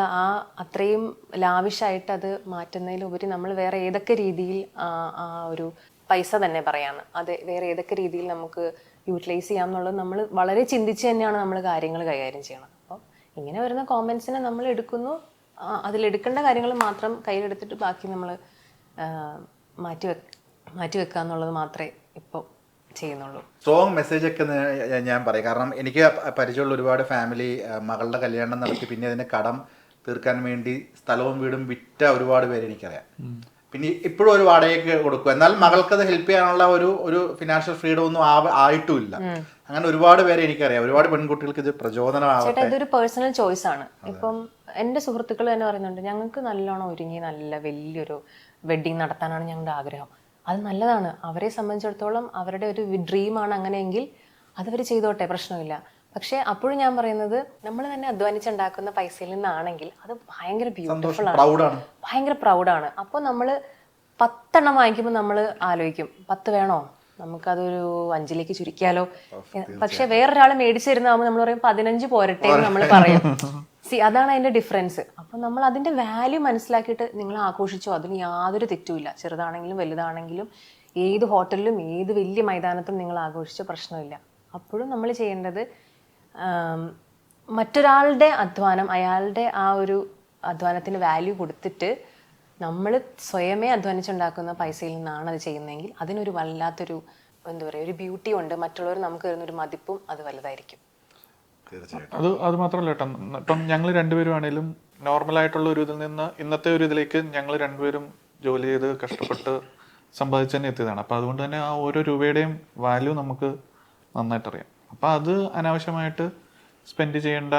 അത്രയും ലാവിഷായിട്ട് അത് മാറ്റുന്നതിലുപരി നമ്മൾ വേറെ ഏതൊക്കെ രീതിയിൽ ആ ഒരു പൈസ തന്നെ പറയാമെന്ന്, അത് വേറെ ഏതൊക്കെ രീതിയിൽ നമുക്ക് യൂട്ടിലൈസ് ചെയ്യാം എന്നുള്ളത് നമ്മൾ വളരെ ചിന്തിച്ച് തന്നെയാണ് നമ്മൾ കാര്യങ്ങൾ കൈകാര്യം ചെയ്യണം. അപ്പോൾ ഇങ്ങനെ വരുന്ന കോമൻസിനെ നമ്മൾ എടുക്കുന്നു, അതിലെടുക്കേണ്ട കാര്യങ്ങൾ മാത്രം കയ്യിലെടുത്തിട്ട് ബാക്കി നമ്മൾ മാറ്റി വെക്കുക എന്നുള്ളത് മാത്രമേ ഇപ്പോൾ ചെയ്യുന്നുള്ളൂ. സ്ട്രോങ് മെസ്സേജ് ഒക്കെ ഞാൻ പറയും. കാരണം എനിക്ക് പരിചയമുള്ള ഒരുപാട് ഫാമിലി മകളുടെ കല്യാണം നടത്തി പിന്നെ അതിൻ്റെ കടം തീർക്കാൻ വേണ്ടി സ്ഥലവും വീടും വിറ്റ ഒരുപാട് പേര് എനിക്കറിയാം. പിന്നെ ഇപ്പോഴും ഒരു വാടകയ്ക്ക് കൊടുക്കും, എന്നാൽ മകൾക്ക് അത് ഹെൽപ്പ് ചെയ്യാനുള്ള ഒരു ഫിനാൻഷ്യൽ ഫ്രീഡം ഒന്നും ആയിട്ടുമില്ല. അങ്ങനെ ഒരുപാട് പേരെ എനിക്കറിയാം, ഒരുപാട് പെൺകുട്ടികൾക്ക് ഇത് പ്രചോദനമാവട്ടെ. ഇതൊരു പേഴ്സണൽ ചോയ്സ് ആണ്. ഇപ്പം എൻ്റെ സുഹൃത്തുക്കൾ തന്നെ പറയുന്നുണ്ട്, ഞങ്ങൾക്ക് നല്ലോണം ഒരുങ്ങി നല്ല വലിയൊരു വെഡ്ഡിങ് നടത്താനാണ് ഞങ്ങളുടെ ആഗ്രഹം. അത് നല്ലതാണ്, അവരെ സംബന്ധിച്ചിടത്തോളം അവരുടെ ഒരു ഡ്രീമാണ് അങ്ങനെയെങ്കിൽ അതവർ ചെയ്തോട്ടെ, പ്രശ്നമില്ല. പക്ഷെ അപ്പോഴും ഞാൻ പറയുന്നത്, നമ്മൾ തന്നെ അധ്വാനിച്ചുണ്ടാക്കുന്ന പൈസയിൽ നിന്നാണെങ്കിൽ അത് ഭയങ്കര ബ്യൂട്ടിഫുൾ ആണ്, ഭയങ്കര പ്രൗഡാണ്. അപ്പോൾ നമ്മൾ 10 എണ്ണം വാങ്ങിക്കുമ്പോൾ നമ്മൾ ആലോചിക്കും 10 വേണോ, നമുക്കതൊരു 5ലേക്ക് ചുരുക്കിയാലോ. പക്ഷെ വേറൊരാൾ മേടിച്ചു തരുന്നതാകുമ്പോൾ നമ്മൾ പറയും 15 പോരട്ടെ എന്ന് നമ്മൾ പറയും. അതാണ് അതിന്റെ ഡിഫറൻസ്. അപ്പൊ നമ്മൾ അതിന്റെ വാല്യൂ മനസ്സിലാക്കിയിട്ട് നിങ്ങൾ ആഘോഷിച്ചോ, അതിന് യാതൊരു തെറ്റുമില്ല. ചെറുതാണെങ്കിലും വലുതാണെങ്കിലും ഏത് ഹോട്ടലിലും ഏത് വലിയ മൈതാനത്തും നിങ്ങൾ ആഘോഷിച്ചോ പ്രശ്നമില്ല. അപ്പോഴും നമ്മൾ ചെയ്യേണ്ടത് മറ്റൊരാളുടെ അധ്വാനം, അയാളുടെ ആ ഒരു അധ്വാനത്തിന് വാല്യൂ കൊടുത്തിട്ട് നമ്മൾ സ്വയമേ അധ്വാനിച്ചുണ്ടാക്കുന്ന പൈസയിൽ നിന്നാണ് അത് ചെയ്യുന്നതെങ്കിൽ അതിനൊരു വല്ലാത്തൊരു എന്താ പറയുക, ഒരു ബ്യൂട്ടി ഉണ്ട്. മറ്റുള്ളവർ നമുക്ക് തരുന്നൊരു മതിപ്പും അത് വലുതായിരിക്കും. അത് മാത്രമല്ല കേട്ടോ, ഇപ്പം ഞങ്ങൾ രണ്ടുപേരും ആണെങ്കിലും നോർമലായിട്ടുള്ള ഒരു ഇതിൽ നിന്ന് ഇന്നത്തെ ഒരു ഇതിലേക്ക് ഞങ്ങൾ രണ്ടുപേരും ജോലി ചെയ്ത് കഷ്ടപ്പെട്ട് സമ്പാദിച്ച് തന്നെ എത്തിയതാണ്. അപ്പം അതുകൊണ്ട് തന്നെ ആ ഓരോ രൂപയുടെയും വാല്യൂ നമുക്ക് നന്നായിട്ട് അറിയാം. അപ്പം അത് അനാവശ്യമായിട്ട് സ്പെൻഡ് ചെയ്യേണ്ട,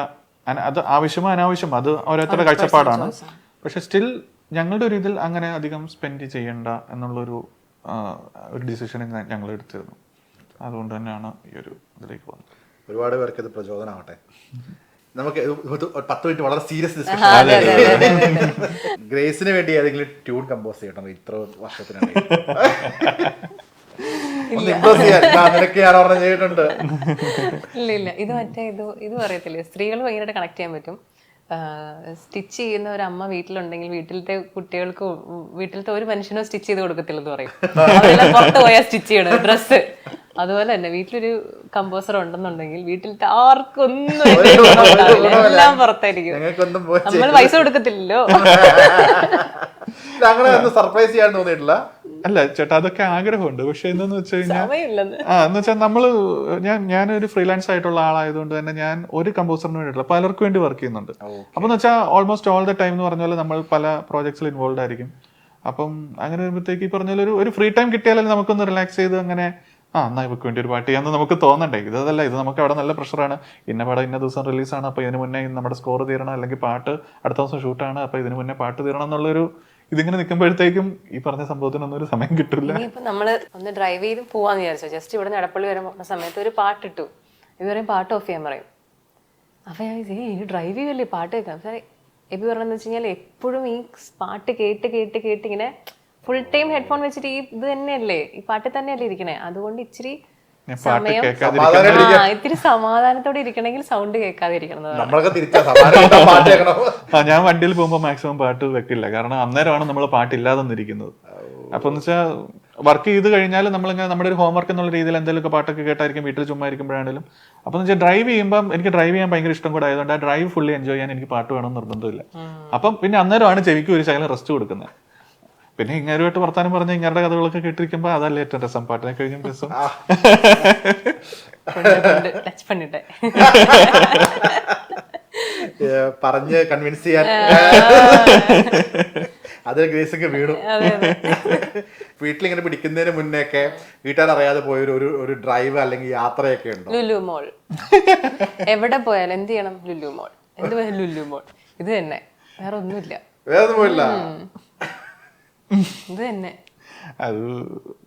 അത് ആവശ്യമോ അനാവശ്യം അത് ഓരോരുത്തരുടെ കാഴ്ചപ്പാടാണ്. പക്ഷെ സ്റ്റിൽ ഞങ്ങളുടെ ഒരു ഇതിൽ അങ്ങനെ അധികം സ്പെൻഡ് ചെയ്യേണ്ട എന്നുള്ളൊരു ഒരു ഡിസിഷൻ ഞങ്ങൾ എടുത്തിരുന്നു. അതുകൊണ്ട് തന്നെയാണ് ഈ ഒരു ഇതിലേക്ക് പോകുന്നത്. ഒരുപാട് പേർക്ക് ഇത് പ്രചോദനമാവട്ടെ. നമുക്ക് 10 മിനിറ്റ് വളരെ സീരിയസ് ഡിസ്കഷൻ. ഗ്രേസിന് വേണ്ടി ഏതെങ്കിലും ട്യൂൺ കമ്പോസ് ചെയ്യണം ഇത്ര വർഷത്തിനാണ്. നിനക്ക് ഞാൻ ഓർമ്മ ചെയ്തിട്ടുണ്ട്. ഇല്ല ഇത് മറ്റേ ഇത് പറയത്തില്ലേ, സ്ത്രീകൾ ഭയങ്കരമായിട്ട് കണക്ട് ചെയ്യാൻ പറ്റും. സ്റ്റിച്ച് ചെയ്യുന്ന ഒരു അമ്മ വീട്ടിലുണ്ടെങ്കിൽ വീട്ടിലത്തെ കുട്ടികൾക്ക്, വീട്ടിലത്തെ ഒരു മനുഷ്യനോ സ്റ്റിച്ച് ചെയ്ത് കൊടുക്കത്തില്ലെന്ന് പറയും. അതെല്ലാം പുറത്ത് പോയാൽ സ്റ്റിച്ച് ചെയ്യണം ഡ്രസ്സ്. അതുപോലെ തന്നെ വീട്ടിലൊരു കമ്പോസർ ഉണ്ടെന്നുണ്ടെങ്കിൽ വീട്ടിലത്തെ ആർക്കൊന്നും എല്ലാം പുറത്തായിരിക്കും. നമ്മൾ പൈസ കൊടുക്കത്തില്ലല്ലോ. അങ്ങനെ സർപ്രൈസ് ചെയ്യാൻ തോന്നിയിട്ടില്ല. അല്ല ചേട്ടാ, അതൊക്കെ ആഗ്രഹമുണ്ട്. പക്ഷെ എന്താന്ന് വെച്ച് കഴിഞ്ഞാൽ എന്ന് വെച്ചാൽ ഞാനൊരു ഫ്രീലാൻസ് ആയിട്ടുള്ള ആളായതുകൊണ്ട് തന്നെ ഞാൻ ഒരു കമ്പോസറിന് വേണ്ടിയിട്ടില്ല, പലർക്കും വേണ്ടി വർക്ക് ചെയ്യുന്നുണ്ട്. അപ്പൊ എന്ന് വെച്ചാൽ ഓൾമോസ്റ്റ് ഓൾ ദ ടൈം എന്ന് പറഞ്ഞ പോലെ നമ്മൾ പല പ്രോജക്ട്സിൽ ഇൻവോൾവ് ആയിരിക്കും. അപ്പം അങ്ങനെ വരുമ്പോഴത്തേക്ക് ഈ പറഞ്ഞ ഒരു ഫ്രീ ടൈം കിട്ടിയാലും നമുക്കൊന്ന് റിലാക്സ് ചെയ്ത് അങ്ങനെ എന്നാ ഇവർക്ക് വേണ്ടി ഒരു പാട്ട് ചെയ്യാന്ന് നമുക്ക് തോന്നണ്ടേ. ഇതല്ല, ഇത് നമുക്ക് അവിടെ നല്ല പ്രഷറാണ്. ഇന്ന പടം ഇന്ന ദിവസം റിലീസാണ്, അപ്പൊ ഇതിന് മുന്നേ നമ്മുടെ സ്കോർ തീരണം, അല്ലെങ്കിൽ പാട്ട് അടുത്ത ദിവസം ഷൂട്ടാണ്, അപ്പൊ ഇതിന് മുന്നേ പാട്ട് തീരണം എന്നുള്ളൊരു ഇതിങ്ങനെ നിൽക്കുമ്പോഴത്തേക്കും ഈ പറഞ്ഞ സംഭവത്തിനൊന്നും ഒരു സമയം കിട്ടില്ല. ഇപ്പൊ നമ്മള് ഒന്ന് ഡ്രൈവ് ചെയ്ത് പോവാന്ന് വിചാരിച്ചോ, ജസ്റ്റ് ഇവിടെ എടപ്പള്ളി വരുന്ന സമയത്ത് ഒരു പാട്ടിട്ടു, ഇത് പറയും പാട്ട് ഓഫ് ചെയ്യാൻ പറയും. അപ്പൊ ഞാൻ ഡ്രൈവ് ചെയ്യുമല്ലേ പാട്ട് കേൾക്കാം. എബി പറഞ്ഞെന്ന് വെച്ച് കഴിഞ്ഞാൽ എപ്പോഴും ഈ പാട്ട് കേട്ട് കേട്ട് കേട്ട് ഇങ്ങനെ ഫുൾ ടൈം ഹെഡ്ഫോൺ വെച്ചിട്ട് ഈ ഇത് തന്നെയല്ലേ, ഈ പാട്ടിൽ തന്നെയല്ലേ ഇരിക്കണേ. അതുകൊണ്ട് ഇച്ചിരി സമയം ഇത്തിരി സമാധാനത്തോടെ ഇരിക്കണമെങ്കിൽ സൗണ്ട് കേൾക്കാതെ ഇരിക്കണം. ഞാൻ വണ്ടിയിൽ പോകുമ്പോൾ മാക്സിമം പാട്ട് വെക്കില്ല, കാരണം അന്നേരമാണ് നമ്മൾ പാട്ടില്ലാതെ നിന്നിരിക്കുന്നത്. അപ്പൊ എന്ന് വെച്ചാൽ വർക്ക് ചെയ്ത് കഴിഞ്ഞാൽ നമ്മളിങ്ങനെ നമ്മുടെ ഒരു ഹോംവർക്ക് എന്നുള്ള രീതിയിൽ എന്തെങ്കിലുമൊക്കെ പാട്ടൊക്കെ കേട്ടായിരിക്കും വീട്ടിൽ ചുമ്മാ ഇരിക്കുമ്പോഴാണെങ്കിലും. അപ്പൊ എന്ന് വെച്ചാൽ ഡ്രൈവ് ചെയ്യുമ്പോൾ എനിക്ക് ഡ്രൈവ് ചെയ്യാൻ ഭയങ്കര ഇഷ്ടം കൂടെ ആയതുകൊണ്ട് ആ ഡ്രൈവ് ഫുള്ളി എൻജോയ് ചെയ്യാൻ എനിക്ക് പാട്ട് വേണമെന്ന് നിർബന്ധമില്ല. അപ്പം പിന്നെ അന്നേരമാണ് ചെവിക്ക് ഒരു ശകലം റെസ്റ്റ് കൊടുക്കുന്നത്. പിന്നെ ഇങ്ങേരുമായിട്ട് വർത്താനം പറഞ്ഞ ഇങ്ങരുടെ കഥകളൊക്കെ കേട്ടിരിക്കുമ്പോ അതല്ലേ ഏറ്റവും രസം, പാട്ടിനെ കഴിഞ്ഞും രസം. പറഞ്ഞ് കൺവിൻസ് ചെയ്യാൻ അത് ഗ്രേസൊക്കെ വീണു. വീട്ടിലിങ്ങനെ പിടിക്കുന്നതിന് മുന്നേ ഒക്കെ വീട്ടുകാരറിയാതെ പോയ ഒരു ഡ്രൈവ് അല്ലെങ്കിൽ യാത്രയൊക്കെ ഉണ്ടോ? ലുലു മോൾ. എവിടെ പോയാലും എന്ത് ചെയ്യണം? ലുലു മോൾ. എന്ത് പോയാലും ലുലു മോൾ. ഇത് തന്നെ, വേറെ ഒന്നുമില്ല. വേറെ ഒന്നും പോയില്ല, ഇത് തന്നെ. അത്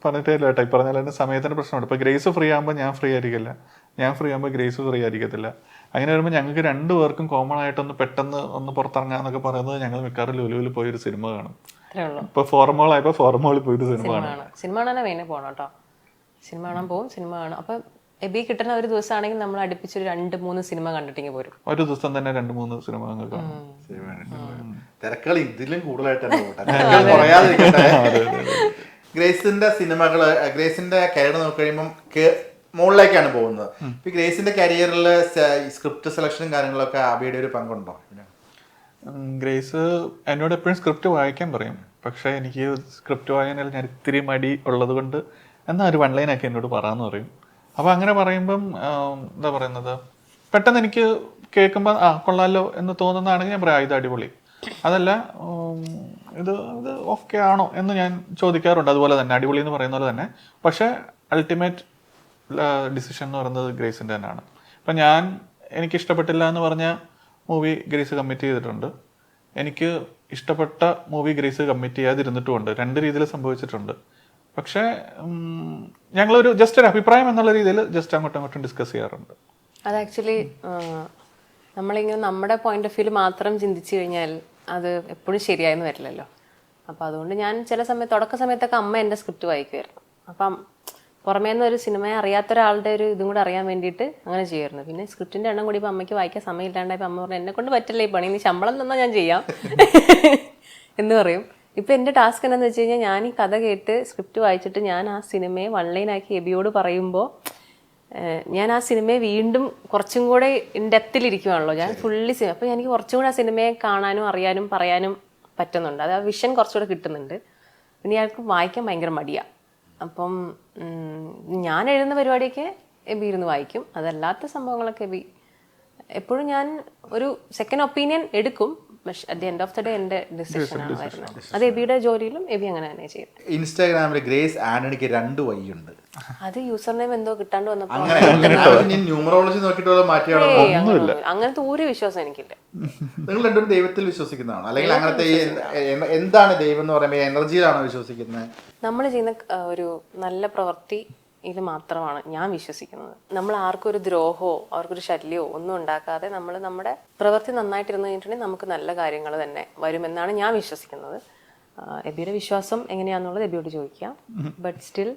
പറഞ്ഞിട്ടില്ല കേട്ടോ. ഈ പറഞ്ഞാൽ തന്നെ സമയത്തിന്റെ പ്രശ്നമുണ്ട്. ഇപ്പൊ ഗ്രേസ് ഫ്രീ ആകുമ്പോൾ ഞാൻ ഫ്രീ ആയിരിക്കില്ല, ഞാൻ ഫ്രീ ആകുമ്പോൾ ഗ്രേസ് ഫ്രീ ആയിരിക്കത്തില്ല. അങ്ങനെ വരുമ്പോൾ ഞങ്ങൾക്ക് രണ്ടുപേർക്കും കോമൺ ആയിട്ടൊന്ന് പെട്ടെന്ന് ഒന്ന് പുറത്തിറങ്ങാന്നൊക്കെ പറയുന്നത് ഞങ്ങൾ മിക്കവാറും ലുലുവിൽ പോയി ഒരു സിനിമ കാണും. ഇപ്പൊ ഫോർമോൾ ആയപ്പോ ഫോർമോളിൽ പോയിട്ട് സിനിമ കാണാൻ. സിനിമ കാണാൻ മെയിനെ പോകണം കേട്ടോ. സിനിമ കാണാൻ പോകും, സിനിമ കാണും. അപ്പൊ എബി കിട്ടുന്ന ഒരു ദിവസമാണെങ്കിൽ നമ്മൾ അടുപ്പിച്ചൊരു 2-3 സിനിമ കണ്ടിട്ടെങ്കിൽ പോരും. ഒരു ദിവസം തന്നെ 2-3 സിനിമ തിരക്കുകൾ ഇതിലും കൂടുതലായിട്ടാണ്. ഗ്രേസിന്റെ സിനിമകള്, ഗ്രേസിന്റെ കരിയർ നോക്കി കഴിയുമ്പം മുകളിലേക്കാണ് പോകുന്നത്. ഇപ്പൊ ഗ്രേസിന്റെ കരിയറിൽ സ്ക്രിപ്റ്റ് സെലക്ഷനും കാര്യങ്ങളൊക്കെ അബിയുടെ ഒരു പങ്കുണ്ടോ? ഗ്രേസ് എന്നോട് എപ്പോഴും സ്ക്രിപ്റ്റ് വായിക്കാൻ പറയും. പക്ഷെ എനിക്ക് സ്ക്രിപ്റ്റ് വായനയിൽ ഞാൻ ഇത്തിരി മടി ഉള്ളത് കൊണ്ട് എന്നാൽ ഒരു 1 ലൈനൊക്കെ എന്നോട് പറയാന്ന് പറയും. അപ്പൊ അങ്ങനെ പറയുമ്പം എന്താ പറയുന്നത്, പെട്ടെന്ന് എനിക്ക് കേൾക്കുമ്പോൾ കൊള്ളാലോ എന്ന് തോന്നുന്നതാണെങ്കിൽ ഞാൻ പറയാം ഇത് അടിപൊളി, അതല്ല ഇത് ഓക്കെ ആണോ എന്ന് ഞാൻ ചോദിക്കാറുണ്ട്. അതുപോലെ തന്നെ അടിപൊളി എന്ന് പറയുന്ന പോലെ തന്നെ. പക്ഷെ അൾട്ടിമേറ്റ് ഡിസിഷൻ എന്ന് പറയുന്നത് ഗ്രേസിൻ്റെ തന്നെയാണ്. ഇപ്പം എനിക്ക് ഇഷ്ടപ്പെട്ടില്ല എന്ന് പറഞ്ഞ മൂവി ഗ്രേസ് കമ്മിറ്റ് ചെയ്തിട്ടുണ്ട്, എനിക്ക് ഇഷ്ടപ്പെട്ട മൂവി ഗ്രേസ് കമ്മിറ്റ് ചെയ്യാതിരുന്നിട്ടുമുണ്ട്. 2 രീതിയിൽ സംഭവിച്ചിട്ടുണ്ട്. പക്ഷേ ഞങ്ങളൊരു ജസ്റ്റ് ഒരു അഭിപ്രായം എന്നുള്ള രീതിയിൽ ജസ്റ്റ് അങ്ങോട്ടും ഡിസ്കസ് ചെയ്യാറുണ്ട്. അത് ആക്ച്വലി നമ്മളിങ്ങനെ നമ്മുടെ പോയിന്റ് ഓഫ് വ്യൂ മാത്രം ചിന്തിച്ചു കഴിഞ്ഞാൽ അത് എപ്പോഴും ശരിയായെന്ന് വരില്ലല്ലോ. അപ്പം അതുകൊണ്ട് ഞാൻ ചില സമയത്ത് തുടക്ക സമയത്തൊക്കെ അമ്മ എൻ്റെ സ്ക്രിപ്റ്റ് വായിക്കുമായിരുന്നു. അപ്പം പുറമേ നിന്ന് ഒരു സിനിമയെ അറിയാത്ത ഒരാളുടെ ഒരു ഇതും കൂടെ അറിയാൻ വേണ്ടിയിട്ട് അങ്ങനെ ചെയ്യുമായിരുന്നു. പിന്നെ സ്ക്രിപ്റ്റിൻ്റെ എണ്ണം കൂടി ഇപ്പോൾ അമ്മയ്ക്ക് വായിക്കാൻ സമയമില്ലാണ്ടായപ്പോൾ അമ്മ പറഞ്ഞു എന്നെ കൊണ്ട് പറ്റില്ല ഈ പണി, നീ ശമ്പളം തന്നാൽ ഞാൻ ചെയ്യാം എന്ന് പറയും. ഇപ്പം എൻ്റെ ടാസ്ക് എന്താണെന്ന് വെച്ച് കഴിഞ്ഞാൽ ഞാൻ ഈ കഥ കേട്ട് സ്ക്രിപ്റ്റ് വായിച്ചിട്ട് ഞാൻ ആ സിനിമയെ വൺലൈനാക്കി എബിയോട് പറയുമ്പോൾ ഞാൻ ആ സിനിമയെ വീണ്ടും കുറച്ചും കൂടെ ഇൻഡെപ്തിലിരിക്കുവാണല്ലോ ഞാൻ ഫുള്ളി സിനിമ. അപ്പോൾ എനിക്ക് കുറച്ചും കൂടെ ആ സിനിമയെ കാണാനും അറിയാനും പറയാനും പറ്റുന്നുണ്ട്. അത് ആ വിഷൻ കുറച്ചുകൂടെ കിട്ടുന്നുണ്ട്. പിന്നെ അയാൾക്ക് വായിക്കാൻ ഭയങ്കര മടിയാണ്. അപ്പം ഞാൻ എഴുതുന്ന പരിപാടിയൊക്കെ എബി ഇരുന്ന് വായിക്കും. അതല്ലാത്ത സംഭവങ്ങളൊക്കെ എബി എപ്പോഴും ഞാൻ ഒരു സെക്കൻഡ് ഒപ്പീനിയൻ എടുക്കും. പക്ഷെ at the end of the day എൻ്റെ ഡിസിഷനാണ് വരുന്നത്. അത് എബിയുടെ ജോലിയിലും എബി അങ്ങനെ തന്നെ ചെയ്യും. ഇൻസ്റ്റാഗ്രാമിൽ ഗ്രേസ് ആന്റണിക്ക് 2 വഴിയുണ്ട്. അത് യൂസർ നെയിം എന്തോ കിട്ടാണ്ട് വന്നപ്പോൾ ന്യൂമറോളജി നോക്കിയിട്ടുള്ള മാറ്റിയാണോ? അങ്ങനത്തെ ഒരു വിശ്വാസം എനിക്കില്ല. നിങ്ങൾ രണ്ടും ദൈവത്തിൽ വിശ്വസിക്കുന്നതാണോ, അല്ലെങ്കിൽ അങ്ങനത്തെ എന്താണ് ദൈവം എന്ന് പറയുമ്പോൾ എനർജിയിലാണോ വിശ്വസിക്കുന്നത്? നമ്മൾ ചെയ്യുന്ന ഒരു നല്ല പ്രവൃത്തി ഇത് മാത്രമാണ് ഞാൻ വിശ്വസിക്കുന്നത്. നമ്മൾ ആർക്കും ഒരു ദ്രോഹമോ അവർക്കൊരു ശല്യമോ ഒന്നും ഉണ്ടാക്കാതെ നമ്മൾ നമ്മുടെ പ്രവൃത്തി നന്നായിട്ടിരുന്ന് കഴിഞ്ഞിട്ടുണ്ടെങ്കിൽ നമുക്ക് നല്ല കാര്യങ്ങൾ തന്നെ വരുമെന്നാണ് ഞാൻ വിശ്വസിക്കുന്നത്. എബിയുടെ വിശ്വാസം എങ്ങനെയാണെന്നുള്ളത് എബിയോട് ചോദിക്കാം. ബട്ട് സ്റ്റിൽ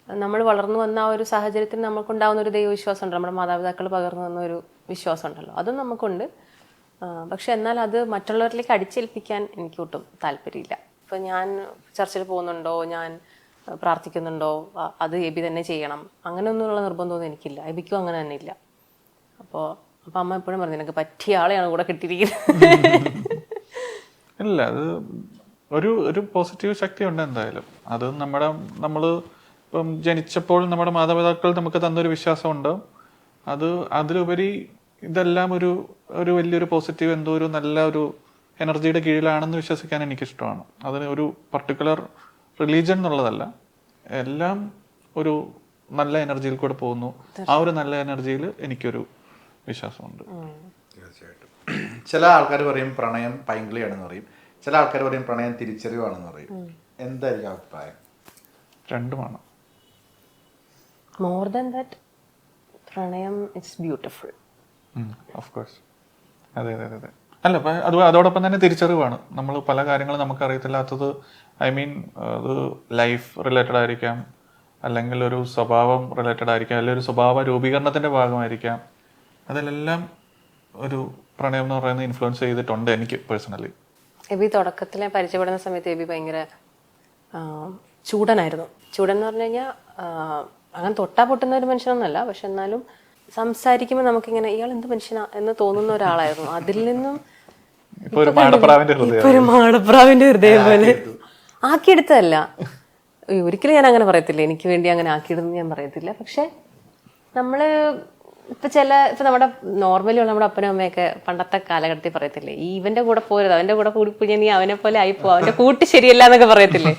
നമ്മൾ വളർന്നു വന്ന ആ ഒരു സാഹചര്യത്തിൽ നമുക്കുണ്ടാകുന്ന ഒരു ദൈവവിശ്വാസം ഉണ്ട്, നമ്മുടെ മാതാപിതാക്കൾ പകർന്നു വന്ന ഒരു വിശ്വാസം ഉണ്ടല്ലോ, അതും നമുക്കുണ്ട്. പക്ഷെ എന്നാൽ അത് മറ്റുള്ളവരിലേക്ക് അടിച്ചേൽപ്പിക്കാൻ എനിക്ക് ഒട്ടും താല്പര്യമില്ല. ഇപ്പം ഞാൻ ചർച്ചിൽ പോകുന്നുണ്ടോ, ഞാൻ പ്രാർത്ഥിക്കുന്നുണ്ടോ, അത് എബി തന്നെ ചെയ്യണം, അങ്ങനെയൊന്നുമുള്ള നിർബന്ധമൊന്നും എനിക്കില്ല. എബിക്കും അങ്ങനെ തന്നെ ഇല്ല. അപ്പോൾ അമ്മ എപ്പോഴും പറഞ്ഞു നിനക്ക് പറ്റിയ ആളെയാണ് കൂടെ കിട്ടിയിരിക്കുന്നത്. ഇല്ല, അത് ഒരു പോസിറ്റീവ് ശക്തി ഉണ്ട് എന്തായാലും. അത് നമ്മൾ ഇപ്പം ജനിച്ചപ്പോൾ നമ്മുടെ മാതാപിതാക്കൾ നമുക്ക് തന്നൊരു വിശ്വാസമുണ്ട്. അതിലുപരി ഇതെല്ലാം ഒരു വലിയൊരു പോസിറ്റീവ് എന്തോ ഒരു നല്ല ഒരു എനർജിയുടെ കീഴിലാണെന്ന് വിശ്വസിക്കാൻ എനിക്കിഷ്ടമാണ്. അതിന് ഒരു പർട്ടിക്കുലർ റിലീജിയൻ എന്നുള്ളതല്ല, എല്ലാം ഒരു നല്ല എനർജിയിൽ കൂടെ പോകുന്നു. ആ ഒരു നല്ല എനർജിയിൽ എനിക്കൊരു വിശ്വാസമുണ്ട്. തീർച്ചയായിട്ടും. ചില ആൾക്കാർ പറയും പ്രണയം പൈങ്കിളിയാണെന്ന് പറയും, ചില ആൾക്കാർ പറയും പ്രണയം തിരിച്ചറിവാണെന്ന് പറയും. എന്തായിരിക്കും അഭിപ്രായം? രണ്ടുമാണ്. മോർ ദാൻ ദാറ്റ് പ്രണയം ഇറ്റ്സ് ബ്യൂട്ടിഫുൾ. Of course. അതെ അതെ അതെ. അല്ല, അതോടൊപ്പം തന്നെ തിരിച്ചറിവാണ്. നമ്മൾ പല കാര്യങ്ങളും നമുക്ക് അറിയത്തില്ലാത്തത്, ഐ മീൻ അത് ലൈഫ് റിലേറ്റഡ് ആയിരിക്കാം, അല്ലെങ്കിൽ ഒരു സ്വഭാവം റിലേറ്റഡ് ആയിരിക്കാം, അല്ലെങ്കിൽ ഒരു സ്വഭാവ രൂപീകരണത്തിൻ്റെ ഭാഗമായിരിക്കാം. അതിലെല്ലാം ഒരു പ്രണയം എന്ന് പറയുന്നത് ഇൻഫ്ലുവൻസ് ചെയ്തിട്ടുണ്ട് എനിക്ക് പേഴ്സണലി. എബി തുടക്കത്തിലെ പരിചയപ്പെടുന്ന സമയത്ത് എബി ഭയങ്കര ചൂടനായിരുന്നു. ചൂടൻ എന്ന് പറഞ്ഞു കഴിഞ്ഞാൽ അങ്ങനെ തൊട്ടാ പൊട്ടുന്ന ഒരു മനുഷ്യനൊന്നുമല്ല, പക്ഷെ എന്നാലും സംസാരിക്കുമ്പോൾ നമുക്കിങ്ങനെ ഇയാൾ എന്ത് മനുഷ്യനാ എന്ന് തോന്നുന്ന ഒരാളായിരുന്നു. അതിൽ നിന്നും ഇപ്പൊ ഒരു മാടപ്രാവിന്റെ ഹൃദയം പോലെ ആക്കിയെടുത്തതല്ല, ഒരിക്കലും ഞാൻ അങ്ങനെ പറയത്തില്ല, എനിക്ക് വേണ്ടി അങ്ങനെ ആക്കിയിടുന്നു ഞാൻ പറയത്തില്ല. പക്ഷെ നമ്മള് ഇപ്പൊ നമ്മുടെ നോർമലി ഉള്ള നമ്മുടെ അപ്പനും അമ്മയൊക്കെ പണ്ടത്തെ കാലഘട്ടത്തിൽ പറയത്തില്ലേ, ഈ ഇവന്റെ കൂടെ പോരുത്, അവന്റെ കൂടെ കൂടിപ്പോയി നീ അവനെ പോലെ ആയിപ്പോ, അവന്റെ കൂട്ട് ശരിയല്ല എന്നൊക്കെ പറയത്തില്ലേ.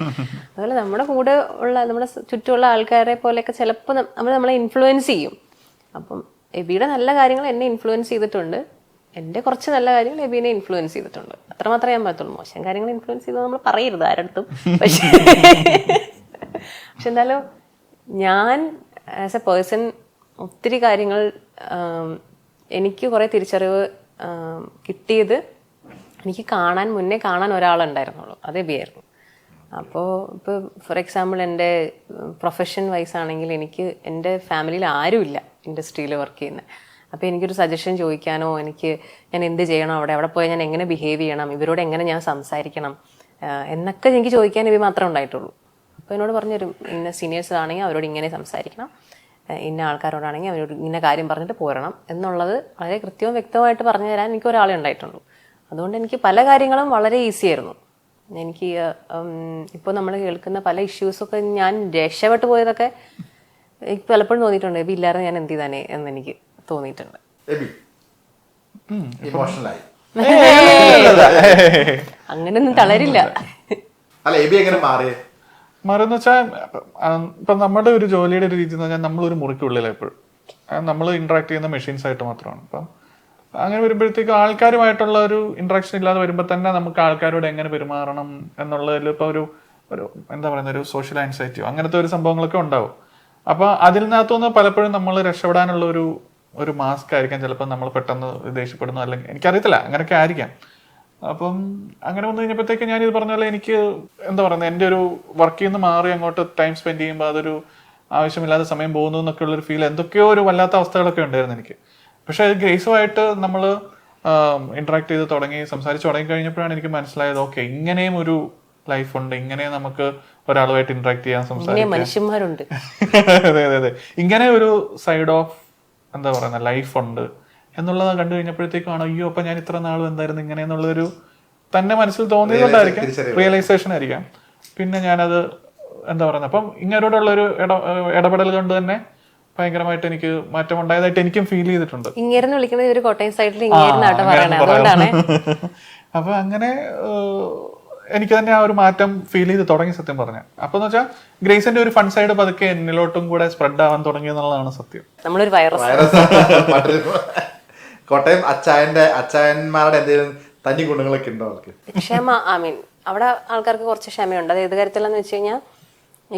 അതുപോലെ നമ്മുടെ കൂടെ ഉള്ള നമ്മുടെ ചുറ്റുമുള്ള ആൾക്കാരെ പോലെയൊക്കെ ചിലപ്പോൾ നമ്മളെ ഇൻഫ്ലുവൻസ് ചെയ്യും. അപ്പം എബിയുടെ നല്ല കാര്യങ്ങൾ എന്നെ ഇൻഫ്ലുവൻസ് ചെയ്തിട്ടുണ്ട്, എൻ്റെ കുറച്ച് നല്ല കാര്യങ്ങൾ എബീനെ ഇൻഫ്ലുവൻസ് ചെയ്തിട്ടുണ്ട്. അത്രമാത്രമേ ഞാൻ പറയത്തുള്ളൂ. മോശം കാര്യങ്ങൾ ഇൻഫ്ലുവൻസ് ചെയ്തത് നമ്മൾ പറയരുത് ആരടുത്തും. പക്ഷെ എന്തായാലും ഞാൻ ആസ് എ പേഴ്സൺ ഒത്തിരി കാര്യങ്ങൾ എനിക്ക് കുറേ തിരിച്ചറിവ് കിട്ടിയത് എനിക്ക് മുന്നേ കാണാൻ ഒരാളുണ്ടായിരുന്നുള്ളൂ, അത് എബിയായിരുന്നു. അപ്പോൾ ഇപ്പോൾ ഫോർ എക്സാമ്പിൾ എൻ്റെ പ്രൊഫഷൻ വൈസ് ആണെങ്കിൽ എനിക്ക് എൻ്റെ ഫാമിലിയിൽ ആരുമില്ല ഇൻഡസ്ട്രിയിൽ വർക്ക് ചെയ്യുന്നത്. അപ്പോൾ എനിക്കൊരു സജഷൻ ചോദിക്കാനോ ഞാൻ എന്ത് ചെയ്യണം, അവിടെ പോയാൽ ഞാൻ എങ്ങനെ ബിഹേവ് ചെയ്യണം, ഇവരോട് എങ്ങനെ ഞാൻ സംസാരിക്കണം എന്നൊക്കെ എനിക്ക് ചോദിക്കാൻ ഇവ മാത്രമേ ഉണ്ടായിട്ടുള്ളൂ. അപ്പോൾ എന്നോട് പറഞ്ഞുതരും, ഇന്ന സീനിയേഴ്സ് ആണെങ്കിൽ അവരോട് ഇങ്ങനെ സംസാരിക്കണം, ഇന്ന ആൾക്കാരോടാണെങ്കിൽ അവരോട് ഇന്ന കാര്യം പറഞ്ഞിട്ട് പോരണം എന്നുള്ളത് വളരെ കൃത്യവും വ്യക്തമായിട്ട് പറഞ്ഞു തരാൻ എനിക്ക് ഒരാളെ ഉണ്ടായിട്ടുള്ളൂ. അതുകൊണ്ട് എനിക്ക് പല കാര്യങ്ങളും വളരെ ഈസി ആയിരുന്നു. എനിക്ക് ഇപ്പോൾ നമ്മൾ കേൾക്കുന്ന പല ഇഷ്യൂസൊക്കെ ഞാൻ രക്ഷപ്പെട്ടു പോയതൊക്കെ എനിക്ക് പലപ്പോഴും തോന്നിയിട്ടുണ്ട്, എബി ഇല്ലാതെ ഞാൻ എന്ത് ചെയ്താനേ എന്ന് എനിക്ക് തോന്നിയിട്ടുണ്ട്. അങ്ങനെയൊന്നും തളരില്ല. മാറിയെന്ന് വെച്ചാൽ ഇപ്പൊ നമ്മുടെ ഒരു ജോലിയുടെ ഒരു രീതി എന്ന് പറഞ്ഞാൽ നമ്മളൊരു മുറിക്കുള്ളിലാണ് എപ്പോഴും, നമ്മൾ ഇന്ററാക്ട് ചെയ്യുന്ന മെഷീൻസ് ആയിട്ട് മാത്രമാണ്. അപ്പം അങ്ങനെ വരുമ്പോഴത്തേക്കും ആൾക്കാരുമായിട്ടുള്ള ഒരു ഇന്ററാക്ഷൻ ഇല്ലാതെ വരുമ്പോൾ തന്നെ നമുക്ക് ആൾക്കാരോട് എങ്ങനെ പെരുമാറണം എന്നുള്ളതിൽ ഇപ്പോൾ ഒരു എന്താ പറയുന്ന ഒരു സോഷ്യൽ ആൻസൈറ്റിയോ അങ്ങനത്തെ ഒരു സംഭവങ്ങളൊക്കെ ഉണ്ടാവും. അപ്പോൾ അതിനകത്തുനിന്ന് പലപ്പോഴും നമ്മൾ രക്ഷപ്പെടാനുള്ള ഒരു മാസ്ക് ആയിരിക്കാം ചിലപ്പോൾ നമ്മൾ പെട്ടെന്ന് ദേഷ്യപ്പെടുന്നു, അല്ലെങ്കിൽ എനിക്കറിയത്തില്ല, അങ്ങനെയൊക്കെ ആയിരിക്കാം. അപ്പം അങ്ങനെ വന്നു കഴിഞ്ഞപ്പോഴത്തേക്ക് ഞാനിത് പറഞ്ഞ പോലെ എനിക്ക് എന്താ പറയുന്നത്, എൻ്റെ ഒരു വർക്കിൽ നിന്ന് മാറി അങ്ങോട്ട് ടൈം സ്പെൻഡ് ചെയ്യുമ്പോൾ അതൊരു ആവശ്യമില്ലാതെ സമയം പോകുന്നു എന്നൊക്കെ ഉള്ളൊരു ഫീൽ, എന്തൊക്കെയോ ഒരു വല്ലാത്ത അവസ്ഥകളൊക്കെ ഉണ്ടായിരുന്നു എനിക്ക്. പക്ഷെ ഗ്രേസുമായിട്ട് നമ്മൾ ഇന്ററാക്ട് ചെയ്ത് തുടങ്ങി, സംസാരിച്ച് തുടങ്ങി കഴിഞ്ഞപ്പോഴാണ് എനിക്ക് മനസ്സിലായത്, ഓക്കെ, ഇങ്ങനെയും ഒരു ലൈഫ് ഉണ്ട്, ഇങ്ങനെ നമുക്ക് ഒരാളുമായിട്ട് ഇന്ററാക്ട് ചെയ്യാൻ, സംസാരിക്കാൻ മനുഷ്യന്മാരുണ്ട്. അതെ അതെ അതെ, ഇങ്ങനെ ഒരു സൈഡ് ഓഫ് എന്താ പറയുന്ന ലൈഫ് ഉണ്ട് എന്നുള്ളത് കണ്ടു കഴിഞ്ഞപ്പോഴത്തേക്കാണ് അയ്യോ അപ്പൊ ഞാൻ ഇത്ര നാളും എന്തായിരുന്നു ഇങ്ങനെ എന്നുള്ളൊരു തന്നെ മനസ്സിൽ തോന്നിയതുകൊണ്ടായിരിക്കാം, റിയലൈസേഷൻ ആയിരിക്കാം. പിന്നെ ഞാനത് എന്താ പറയുന്നത്, അപ്പം ഇങ്ങനോടുള്ള ഒരു ഇടപെടൽ കൊണ്ട് തന്നെ ഭയങ്കരമായിട്ട് എനിക്ക് മാറ്റം ഉണ്ടായതായിട്ട് എനിക്കും ഫീൽ ചെയ്തിട്ടുണ്ട്. ഇങ്ങേരെന്ന് വിളിക്കുന്നത് ഒരു കോട്ടയം സൈഡിൽ ഇങ്ങേരുന്നാട്ടോ പറയണേ, അതുകൊണ്ടാണ്. അപ്പൊ അങ്ങനെ എനിക്ക് തന്നെ ആ ഒരു മാറ്റം ഫീൽ ചെയ്ത് തുടങ്ങി സത്യം പറഞ്ഞ. അപ്പൊ എന്ന് വെച്ചാൽ ഗ്രേസിന്റെ ഒരു ഫൺ സൈഡ് പതുക്കെ എന്നിലോട്ടും കൂടെ സ്പ്രെഡ് ആവാൻ തുടങ്ങി എന്നുള്ളതാണ് സത്യം. നമ്മളൊരു വൈറസ്. കോട്ടയം അച്ചായന്മാരുടെ എന്തെങ്കിലും തനി ഗുണങ്ങളൊക്കെ ഉണ്ടോ അവർക്ക്? ക്ഷമ, ഐ മീൻ അവിടെ ആൾക്കാർക്ക് കുറച്ച് ക്ഷമയുണ്ട്. അത് ഏത് കാര്യത്തിലെന്ന് വെച്ച് കഴിഞ്ഞാൽ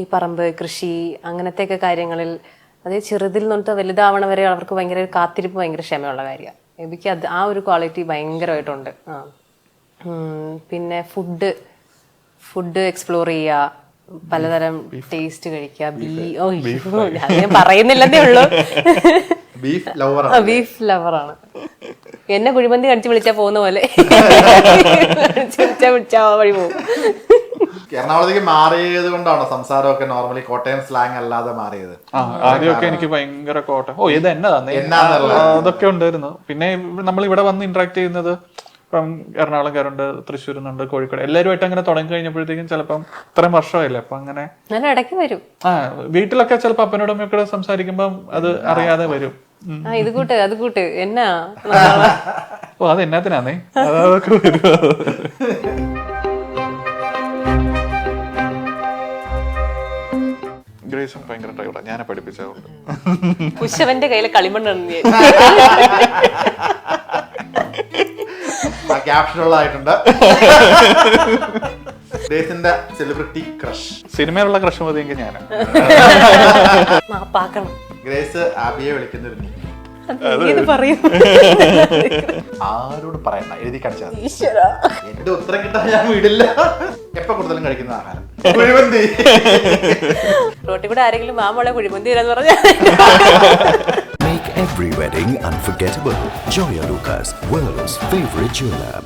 ഈ പറമ്പ്, കൃഷി, അങ്ങനത്തെയൊക്കെ കാര്യങ്ങളിൽ, അതായത് ചെറുതിൽ നിന്നിട്ട് വലുതാവണ വരെ അവർക്ക് ഭയങ്കര കാത്തിരിപ്പ്, ഭയങ്കര ക്ഷമയുള്ള കാര്യമാണ്. എനിക്ക് അത് ആ ഒരു ക്വാളിറ്റി ഭയങ്കരമായിട്ടുണ്ട്. പിന്നെ ഫുഡ് എക്സ്പ്ലോർ ചെയ്യുക, പലതരം ടേസ്റ്റ് കഴിക്കുക. ഞാൻ പറയുന്നില്ലെന്നേ ഉള്ളൂ. ബീഫ് ലവറാണ്. എന്നെ കുഴിമന്തി കടിച്ചു വിളിച്ചാ പോകുന്ന പോലെ വഴി പോകും. എറണാകുളത്തേക്ക് മാറിയത് കൊണ്ടാണോ സംസാരമൊക്കെ നോർമലി കോട്ടയം സ്ലാങ് അല്ലാതെ മാറിയത്? ആദ്യമൊക്കെ എനിക്ക് ഭയങ്കര കോട്ടയം, ഓ ഇത് അതൊക്കെ ഉണ്ടായിരുന്നു. പിന്നെ നമ്മൾ ഇവിടെ വന്ന് ഇന്ററാക്ട് ചെയ്യുന്നത് ഇപ്പം എറണാകുളംകാരുണ്ട്, തൃശ്ശൂരുന്നുണ്ട്, കോഴിക്കോട്, എല്ലാവരുമായിട്ട് അങ്ങനെ തുടങ്ങി കഴിഞ്ഞപ്പോഴത്തേക്കും ചിലപ്പം ഇത്രയും വർഷമായില്ലേ, അപ്പൊ അങ്ങനെ ഇടയ്ക്ക് വരും. വീട്ടിലൊക്കെ ചിലപ്പോ അപ്പനോടും അമ്മയോട് സംസാരിക്കുമ്പം അത് അറിയാതെ വരും. ഇത് കൂട്ട് അത് കൂട്ട് എന്നാ ഓ അത് എന്നാത്തിനാന്നേ, അതൊക്കെ വരും. ഗ്രേസും ഭയങ്കര ഡ്രൈവറാണ്, ഞാനെ പഠിപ്പിച്ചതുകൊണ്ട്. കുശവന്റെ കയ്യിലെ കളിമണ്ണാണ്. ക്യാപ്ഷനുള്ളതായിട്ടുണ്ട്. ഗ്രേസിന്റെ സെലിബ്രിറ്റി ക്രഷ്, സിനിമയിലുള്ള ക്രഷ് മതിയെങ്കിൽ ഞാൻ. ഗ്രേസ് ആബിയെ വിളിക്കുന്ന പറയും. ആരോട് പറയണ്ട, എഴുതി കാണിച്ചാൽ എന്റെ ഉത്തരം കിട്ടാൻ ഞാൻ വിടില്ല. എപ്പോ കൂടുതലും കഴിക്കുന്ന ആഹാരം കുഴിമന്തി. റോട്ടിൽ കൂടെ ആരെങ്കിലും മാമോളെ കുഴിമന്തി വരാന്ന് പറഞ്ഞാൽ Make every wedding unforgettable. Joya Lucas, world's favorite jeweler.